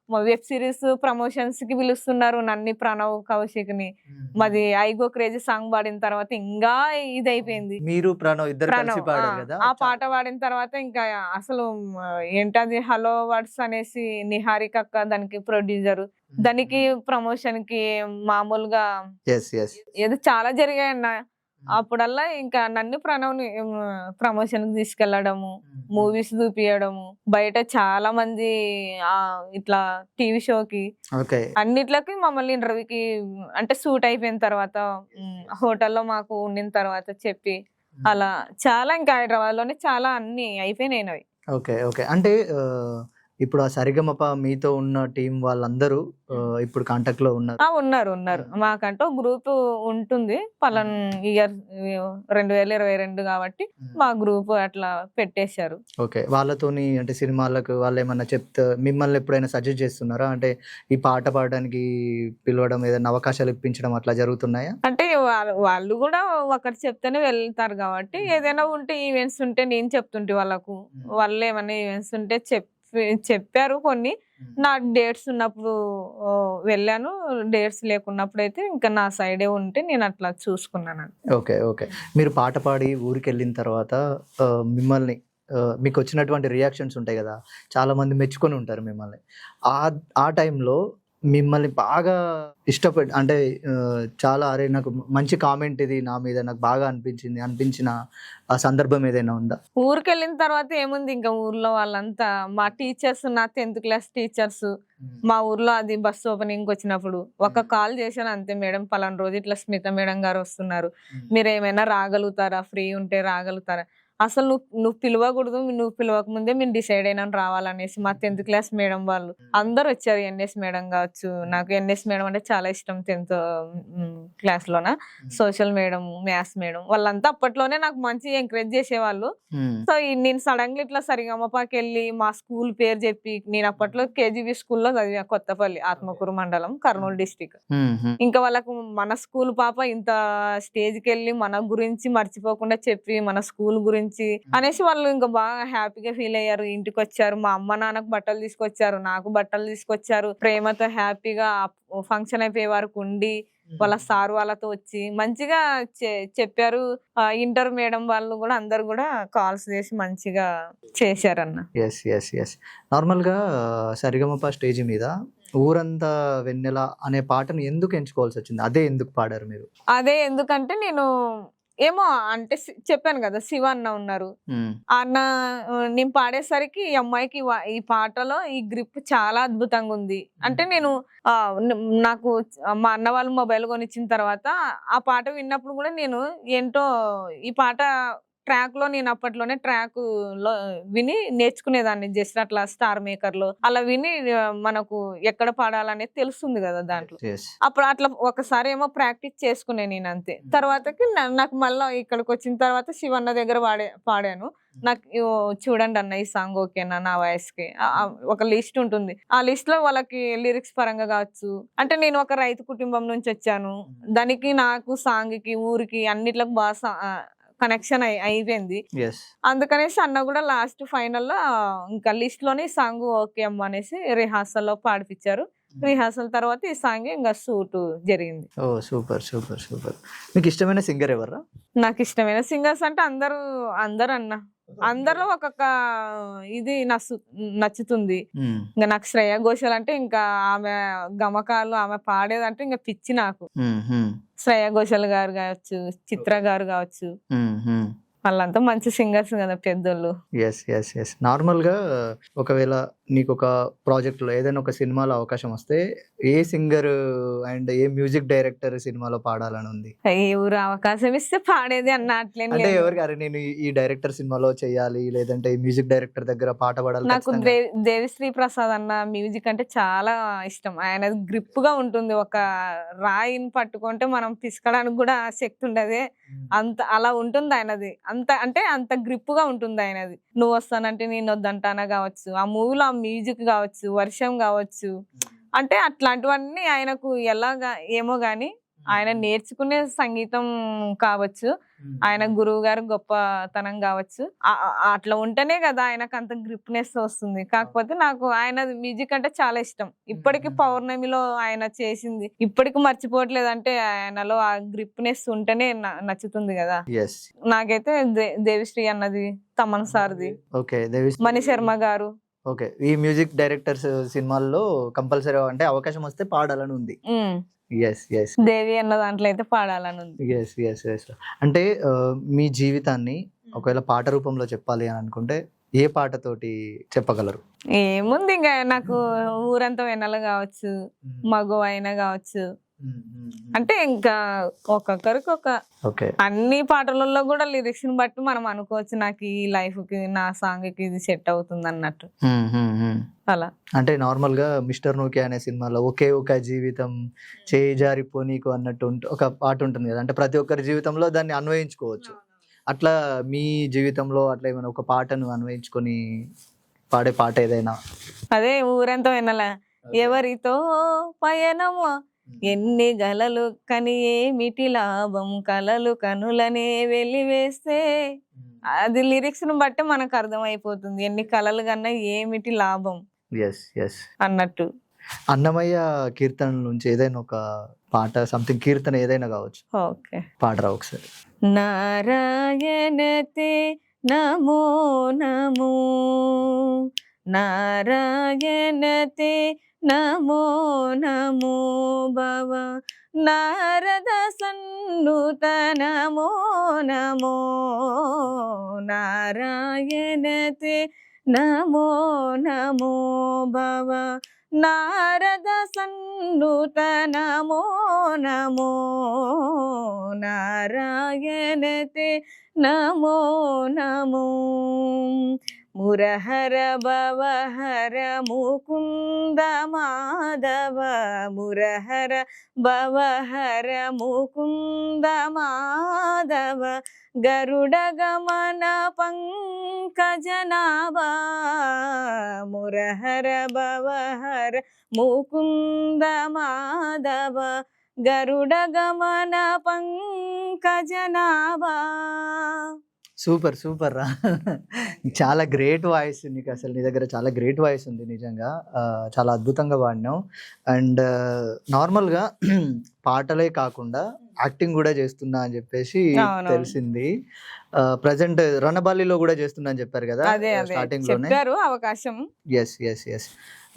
వెబ్ సిరీస్ ప్రమోషన్స్ కి పిలుస్తున్నారు నన్ను, ప్రణవ్ కౌశిక్ ని. మాది ఐగో క్రేజీ సాంగ్ పాడిన తర్వాత ఇంకా ఇది అయిపోయింది. ఆ పాట పాడిన తర్వాత ఇంకా అసలు ఏంటది హలో వర్డ్స్ అనేసి నిహారిక అక్క దానికి ప్రొడ్యూసర్, దానికి ప్రమోషన్ కి మామూలుగా ఏదో చాలా జరిగాయన్న. అప్పుడల్లా ఇంకా నన్ను ప్రణవ్ని ప్రమోషన్ కి తీసుకెళ్లడము, మూవీస్ చూపియడము, బయట చాలా మంది ఇట్లా టీవీ షోకి అన్నిట్లకి మమ్మల్ని ఇంటర్వ్యూకి అంటే సూట్ అయిపోయిన తర్వాత హోటల్లో మాకు ఉండిన తర్వాత చెప్పి అలా చాలా ఇంకా హైదరాబాద్ లోనే చాలా అన్ని అయిపోయినాయి. అంటే ఇప్పుడు ఆ సరిగమప మీతో ఉన్న టీం వాళ్ళందరూ ఇప్పుడు కాంటాక్ట్ లో ఉన్నారు. మాకంటూ గ్రూప్ ఉంటుంది, పలాన్ ఇయర్ 2022 కాబట్టి మా గ్రూప్ అట్లా పెట్టేశారు. వాళ్ళతోని అంటే సినిమాలకు వాళ్ళు ఏమన్నా చెప్తే మిమ్మల్ని ఎప్పుడైనా సజెస్ట్ చేస్తున్నారా? అంటే ఈ పాట పాడడానికి పిలవడం, ఏదైనా అవకాశాలు ఇప్పించడం అట్లా జరుగుతున్నాయా? అంటే వాళ్ళు కూడా ఒకటి చెప్తేనే వెళ్తారు కాబట్టి, ఏదైనా ఉంటే ఈవెంట్స్ ఉంటే నేను చెప్తుంటే వాళ్ళకు, వాళ్ళు ఏమైనా ఈవెంట్స్ ఉంటే చెప్పారు కొన్ని. నాకు డేట్స్ ఉన్నప్పుడు వెళ్ళాను, డేట్స్ లేకున్నప్పుడు అయితే ఇంకా నా సైడే ఉంటే నేను అట్లా చూసుకున్నాను. మీరు పాట పాడి ఊరికి వెళ్ళిన తర్వాత మిమ్మల్ని మీకు వచ్చినటువంటి రియాక్షన్స్ ఉంటాయి కదా, చాలా మంది మెచ్చుకొని ఉంటారు మిమ్మల్ని. ఆ టైంలో మిమ్మల్ని బాగా ఇష్టపడి అంటే చాలా అరే నాకు మంచి కామెంట్ ఇది నా మీద నాకు బాగా అనిపించిన ఆ సందర్భం ఏదైనా ఉందా? ఊరికి వెళ్ళిన తర్వాత ఏముంది, ఇంకా ఊర్లో వాళ్ళంతా మా టీచర్స్, నా 10th క్లాస్ టీచర్స్, మా ఊర్లో అది బస్ ఓపెనింగ్ వచ్చినప్పుడు ఒక కాల్ చేశాను అంతే, మేడం పలానా రోజు ఇట్లా స్మిత మేడం గారు వస్తున్నారు, మీరు ఏమైనా రాగలుగుతారా, ఫ్రీ ఉంటే రాగలుగుతారా? అసలు నువ్వు పిలవకూడదు, నువ్వు పిలవక ముందే మేము డిసైడ్ అయినా రావాలనేసి మా 10th క్లాస్ మేడం వాళ్ళు అందరు వచ్చారు. ఎన్ఎస్ మేడం కావచ్చు, నాకు ఎన్ఎస్ మేడం అంటే చాలా ఇష్టం. 10th క్లాస్ లోన సోషల్ మేడం, మ్యాథ్స్ మేడం వాళ్ళంతా అప్పట్లోనే నాకు మంచి ఎంకరేజ్ చేసేవాళ్ళు. సో నేను సడన్ గా ఇట్లా సరిగమపకి వెళ్ళి మా స్కూల్ పేరు చెప్పి, నేను అప్పట్లో కేజీబీ స్కూల్లో చదివా, కొత్తపల్లి ఆత్మకూరు మండలం, కర్నూలు డిస్టిక్. ఇంకా వాళ్ళకు మన స్కూల్ పాప ఇంత స్టేజ్కి వెళ్ళి మన గురించి మర్చిపోకుండా చెప్పి మన స్కూల్ గురించి అనేసి వాళ్ళు ఇంకా బాగా హ్యాపీగా ఫీల్ అయ్యారు. ఇంటికి వచ్చారు, మా అమ్మ నాన్నకు బట్టలు తీసుకొచ్చారు, నాకు బట్టలు తీసుకొచ్చారు, ప్రేమతో హ్యాపీగా ఫంక్షన్ అయిపోయే వరకు ఉండి వాళ్ళ సార్ వాళ్ళతో వచ్చి మంచిగా చెప్పారు. ఇంటర్ మేడం వాళ్ళు కూడా అందరు కూడా కాల్స్ చేసి మంచిగా చేశారన్న. నార్మల్ గా సరిగమప స్టేజ్ మీద ఊరంతా వెన్నెల అనే పాటను ఎందుకు ఎంచుకోవాల్సి వచ్చింది? అదే ఎందుకు పాడారు మీరు? అదే ఎందుకంటే నేను ఏమో అంటే చెప్పాను కదా, శివ అన్న ఉన్నారు. ఆ అన్న నేను పాడేసరికి ఈ అమ్మాయికి ఈ పాటలో ఈ గ్రిప్ చాలా అద్భుతంగా ఉంది. అంటే నేను నాకు మా అన్న వాళ్ళు మొబైల్ కొనిచ్చిన తర్వాత ఆ పాట విన్నప్పుడు కూడా నేను ఏంటో ఈ పాట ట్రాక్ లో నేను అప్పట్లోనే ట్రాక్ లో విని నేర్చుకునేదాన్ని. జస్ట్ అట్లా స్టార్ మేకర్ లో అలా విని మనకు ఎక్కడ పాడాలనేది తెలుస్తుంది కదా దాంట్లో. అప్పుడు అట్లా ఒకసారి ఏమో ప్రాక్టీస్ చేసుకునే నేను అంతే. తర్వాతకి నాకు మళ్ళీ ఇక్కడికి వచ్చిన తర్వాత శివన్న దగ్గర పాడాను. నాకు చూడండి అన్న ఈ సాంగ్ ఓకేనా నా వాయిస్ కి, ఒక లిస్ట్ ఉంటుంది. ఆ లిస్ట్ లో వాళ్ళకి లిరిక్స్ పరంగా కావచ్చు, అంటే నేను ఒక రైతు కుటుంబం నుంచి వచ్చాను, దానికి నాకు సాంగ్ కి ఊరికి అన్నిట్లకు బాగా కనెక్షన్ అయిపోయింది. అందుకనేసి అన్న కూడా లాస్ట్ ఫైనల్ లో ఇంకా లిస్ట్ లోనే ఈ సాంగ్ ఓకే అమ్మ అనేసి రిహార్సల్ లో పాడిపించారు. రిహార్సల్ తర్వాత ఈ సాంగ్ ఇంకా షూట్ జరిగింది. ఓ సూపర్ సూపర్ సూపర్. మీకు ఇష్టమైన సింగర్ ఎవరా? నాకు ఇష్టమైన సింగర్స్ అంటే అందరూ అన్న అందరూ ఒక్కొక్క ఇది నచ్చుతుంది. ఇంకా నాకు శ్రేయా ఘోషాల్ అంటే ఇంకా ఆమె గమకాలు ఆమె పాడేదంటే ఇంకా పిచ్చి నాకు. శ్రేయా ఘోషాల్ గారు కావచ్చు, చిత్ర గారు కావచ్చు, వాళ్ళంతా మంచి సింగర్స్ కదా పెద్దోళ్ళు. నార్మల్ గా ఒకవేళ నీకు ఒక ప్రాజెక్ట్ లో ఏదైనా ఒక సినిమాలో అవకాశం వస్తే ఏ singer and A music director సినిమాలో పాడాలని ఉంది? ఎవరు అవకాశం ఇస్తే పాడేది అన్నట్లే. అంటే ఎవరు గారు నేను ఈ డైరెక్టర్ సినిమాలో చేయాలి లేదంటే ఈ మ్యూజిక్ డైరెక్టర్ దగ్గర పాట పాడాలి? నాకు దేవిశ్రీ ప్రసాద్ అన్న మ్యూజిక్ అంటే చాలా ఇష్టం. ఆయన గ్రిప్ గా ఉంటుంది. ఒక రాయిని పట్టుకుంటే మనం పిసకడానికి కూడా శక్తి ఉండదు, అంత అలా ఉంటుంది ఆయనది. అంత గ్రిప్ గా ఉంటుంది ఆయనది. నువ్వు వస్తానంటే నేను వద్దంటానా కావచ్చు, ఆ మూవీలో ఆ మ్యూజిక్ కావచ్చు, వర్షం కావచ్చు, అంటే అట్లాంటివన్నీ ఆయనకు ఎలాగా ఏమో గాని ఆయన నేర్చుకునే సంగీతం కావచ్చు, ఆయన గురువు గారు గొప్పతనం కావచ్చు, అట్లా ఉంటేనే కదా ఆయనకు అంత గ్రిప్నెస్ వస్తుంది. కాకపోతే నాకు ఆయన మ్యూజిక్ అంటే చాలా ఇష్టం. ఇప్పటికి పౌర్ణమిలో ఆయన చేసింది ఇప్పటికి మర్చిపోవట్లేదు. అంటే ఆయనలో ఆ గ్రిప్నెస్ ఉంటేనే నచ్చుతుంది కదా. నాకైతే దేవిశ్రీ అన్నది, తమన్ సార్ది, మణి శర్మ గారు. ఓకే, ఈ మ్యూజిక్ డైరెక్టర్స్ సినిమాల్లో కంపల్సరీ అంటే అవకాశం వస్తే పాడాలని ఉంది. దేవి అన్న దాంట్లో అయితే పాడాలని ఉంది. అంటే మీ జీవితాన్ని ఒకవేళ పాట రూపంలో చెప్పాలి అని అనుకుంటే ఏ పాటతోటి చెప్పగలరు? ఏముంది, ఇంకా నాకు ఊరంతా వెన్నెల కావచ్చు, మగవ అయినా కావచ్చు, అంటే ఇంకా ఒక్కొక్కరికి అన్ని పాటలలో కూడా లిరిక్స్ ని బట్టి మనం అనుకోవచ్చు నాకు ఈ లైఫ్ కి నా సాంగ్ కి ఇది సెట్ అవుతుంది అన్నట్టు. అలా అంటే నార్మల్ గా మిస్టర్ నోకియా అనే సినిమాలో ఒకే ఒక జీవితం చేజారిపో నీకు అన్నట్టు ఒక పాట ఉంటుంది కదా, అంటే ప్రతి ఒక్కరి జీవితంలో దాన్ని అన్వయించుకోవచ్చు. అట్లా మీ జీవితంలో అట్లా ఏమైనా ఒక పాటను అన్వయించుకొని పాడే పాట ఏదైనా? అదే ఊరంతా వినాల, ఎవరితో పయనము ఎన్ని గలలు కని ఏమిటి లాభం, కలలు కనులనే వెలివేస్తే. అది లిరిక్స్ ను బట్టి మనకు అర్థం అయిపోతుంది ఎన్ని కలలు కన్నా ఏమిటి లాభం అన్నట్టు. అన్నమయ్య కీర్తన నుంచి ఏదైనా ఒక పాట, సంథింగ్ కీర్తన ఏదైనా కావచ్చు, ఓకే పాడరా ఒకసారి. నారాయణతే నమో నమో, నారాయణతే నమో నమో భవ, నారద సన్నుత నమో నమో, నారాయణతే నమో నమో భవ, నారద సన్నుత నమో నమో, నారాయణతే నమో నమో. మురహర భవహర ముకుంద మాధవ, మురహర భవహర ముకుంద మాధవ, గరుడ గమన పంకజనాభా, మురహర భవహర ముకుంద మాధవ, గరుడ గమన పంకజనాభా. సూపర్ సూపర్ రా, చాలా గ్రేట్ వాయిస్ నీకు. అసలు నీ దగ్గర చాలా గ్రేట్ వాయిస్ ఉంది నిజంగా, చాలా అద్భుతంగా పాడినావు. అండ్ నార్మల్గా పాటలే కాకుండా యాక్టింగ్ కూడా చేస్తున్నా అని చెప్పేసి తెలిసింది. ప్రజెంట్ రణబాలిలో కూడా చేస్తున్నా అని చెప్పారు కదా స్టార్టింగ్ లోనే అవకాశం. ఎస్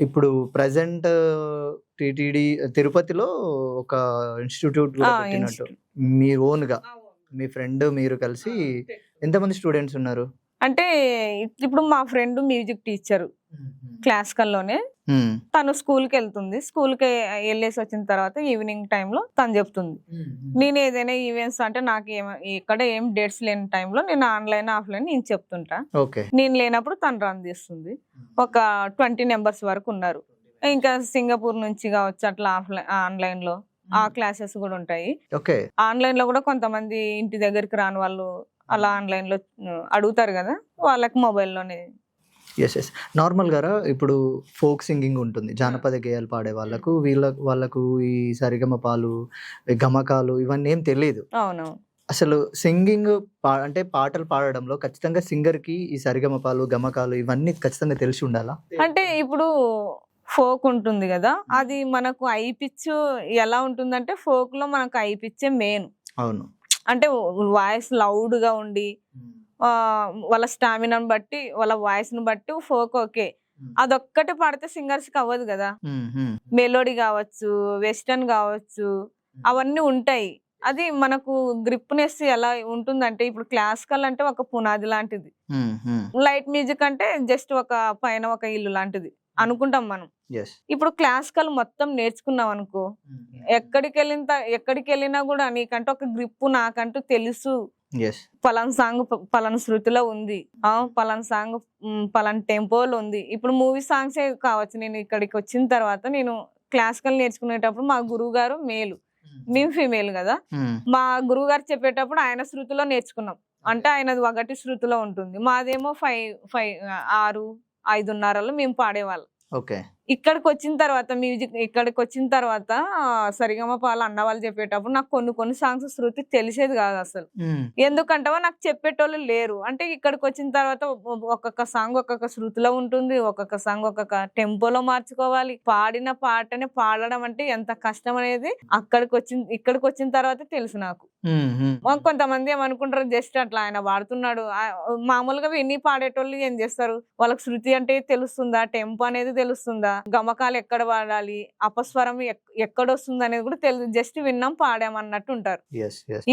ఇప్పుడు ప్రజెంట్ టిటిడి తిరుపతిలో ఒక ఇన్స్టిట్యూట్ కూడా పెట్టినట్టు మీ ఓన్ గా మీ ఫ్రెండ్ మీరు కలిసి ఎంతమంది స్టూడెంట్స్ ఉన్నారు? అంటే ఇప్పుడు మా ఫ్రెండ్ మ్యూజిక్ టీచర్ క్లాసికల్లోనే, తను స్కూల్కి వెళ్తుంది. స్కూల్కి వెళ్ళేసి వచ్చిన తర్వాత ఈవినింగ్ టైంలో తను చెప్తుంది. నేను ఏదైనా ఈవెంట్స్ అంటే నాకు ఇక్కడ ఏం డేట్స్ లేని టైంలో నేను ఆన్లైన్ ఆఫ్లైన్ నేను చెప్తుంటా. ఓకే. నేను లేనప్పుడు తను రన్ చేస్తుంది. ఒక 20 మెంబర్స్ వరకు ఉన్నారు. ఇంకా సింగపూర్ నుంచి కావచ్చు అట్లా ఆన్లైన్ లో ఆ క్లాసెస్ కూడా ఉంటాయి. ఓకే. ఆన్లైన్ లో కూడా కొంతమంది ఇంటి దగ్గరికి రాని వాళ్ళు అలా ఆన్లైన్ లో అడుగుతారు కదా, వాళ్ళకి మొబైల్లోనే. Yes yes. నార్మల్ గా ఇప్పుడు ఫోక్ సింగింగ్ ఉంటుంది, జానపద గేయాలు పాడే వాళ్ళకు వాళ్ళకు ఈ సరిగమపాలు గమకాలు ఇవన్నీ ఏం తెలియదు. అవునవును. అసలు సింగింగ్ అంటే పాటలు పాడడంలో ఖచ్చితంగా సింగర్ కి ఈ సరిగమపాలు గమకాలు ఇవన్నీ ఖచ్చితంగా తెలిసి ఉండాలా? అంటే ఇప్పుడు ఫోక్ ఉంటుంది కదా, అది మనకు ఐ పిచ్ ఎలా ఉంటుందంటే ఫోక్ లో మనకు ఐ పిచ్చే మెయిన్. అవును. అంటే వాయిస్ లౌడ్ గా ఉండి వాళ్ళ స్టామినాను బట్టి వాళ్ళ వాయిస్ ను బట్టి ఫోక్ ఓకే. అదొక్కటి పాడితే సింగర్స్ కి అవ్వదు కదా. మెలోడీ కావచ్చు, వెస్టర్న్ కావచ్చు, అవన్నీ ఉంటాయి. అది మనకు గ్రిప్నెస్ ఎలా ఉంటుందంటే ఇప్పుడు క్లాసికల్ అంటే ఒక పునాది లాంటిది, లైట్ మ్యూజిక్ అంటే జస్ట్ ఒక పైన ఒక ఇల్లు లాంటిది అనుకుంటాం మనం. ఇప్పుడు క్లాసికల్ మొత్తం నేర్చుకున్నాం అనుకో, ఎక్కడికి వెళ్ళినా కూడా నీకంటూ ఒక గ్రిప్ నాకంటూ తెలుసు. పలాన్ సాంగ్ పలాన్ శృతిలో ఉంది, పలాన్ సాంగ్ పలాన్ టెంపోలో ఉంది. ఇప్పుడు మూవీ సాంగ్సే కావచ్చు. నేను ఇక్కడికి వచ్చిన తర్వాత నేను క్లాసికల్ నేర్చుకునేటప్పుడు మా గురువు గారు మేలు, మేము ఫీమేల్ కదా, మా గురువు గారు చెప్పేటప్పుడు ఆయన శృతిలో నేర్చుకున్నాం. అంటే ఆయనది 1 శృతిలో ఉంటుంది, మాదేమో 6, 5:30లో మేము పాడేవాళ్ళం. ఓకే. ఇక్కడికి వచ్చిన తర్వాత ఇక్కడికి వచ్చిన తర్వాత సరిగమపాలు అన్న వాళ్ళు చెప్పేటప్పుడు నాకు కొన్ని సాంగ్స్ శృతి తెలిసేది కాదు అసలు. ఎందుకంటావా నాకు చెప్పేటోళ్ళు లేరు. అంటే ఇక్కడికి వచ్చిన తర్వాత ఒక్కొక్క సాంగ్ ఒక్కొక్క శృతిలో ఉంటుంది, ఒక్కొక్క సాంగ్ ఒక్కొక్క టెంపోలో మార్చుకోవాలి. పాడిన పాటని పాడడం అంటే ఎంత కష్టం అనేది ఇక్కడికి వచ్చిన తర్వాత తెలుసు నాకు. కొంతమంది ఏమనుకుంటారు, జస్ట్ అట్లా ఆయన పాడుతున్నాడు. మామూలుగా విని పాడేటోళ్ళు ఏం చేస్తారు, వాళ్ళకి శృతి అంటే తెలుస్తుందా, టెంపో అనేది తెలుస్తుందా, గమకాలు ఎక్కడ పాడాలి, అపస్వరం ఎక్కడొస్తుంది అనేది కూడా తెలియదు. జస్ట్ విన్నాం పాడాం అన్నట్టు ఉంటారు.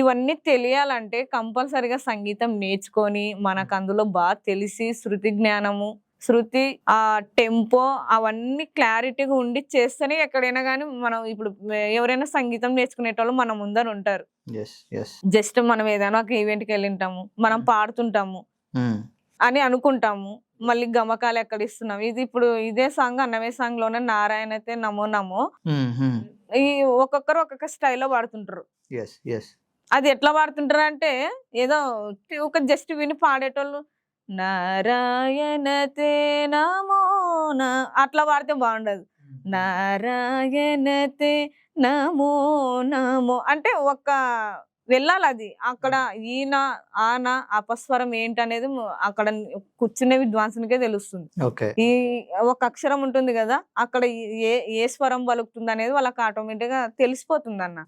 ఇవన్నీ తెలియాలంటే కంపల్సరిగా సంగీతం నేర్చుకొని మనకు అందులో బాగా తెలిసి శృతి జ్ఞానము, శృతి ఆ టెంపో అవన్నీ క్లారిటీగా ఉండి చేస్తేనే ఎక్కడైనా కానీ మనం ఇప్పుడు ఎవరైనా సంగీతం నేర్చుకునేటోళ్ళు మన ముందర ఉంటారు. జస్ట్ మనం ఏదైనా ఒక ఈవెంట్కి వెళ్ళింటాము, మనం పాడుతుంటాము అని అనుకుంటాము, మళ్ళీ గమకాలు ఎక్కడ ఇస్తున్నాం. ఇది ఇప్పుడు ఇదే సాంగ్ అన్నమే సాంగ్ లోనే నారాయణతే నమో నమో, ఈ ఒక్కొక్కరు ఒక్కొక్క స్టైల్లో పాడుతుంటారు. అది ఎట్లా పాడుతుంటారు అంటే ఏదో ఒక జస్ట్ విని పాడేటోళ్ళు నారాయణతే నమో అట్లా పాడితే బాగుండదు. నారాయణతే నమో నమో అంటే ఒక వెళ్ళాలి. అది అక్కడ ఈయన ఆన అపస్వరం ఏంటనేది అక్కడ కూర్చునే విద్వాంసునికే తెలుస్తుంది. ఈ ఒక అక్షరం ఉంటుంది కదా, అక్కడ ఏ స్వరం పలుకుతుంది అనేది వాళ్ళకి ఆటోమేటిక్ గా తెలిసిపోతుంది అన్న.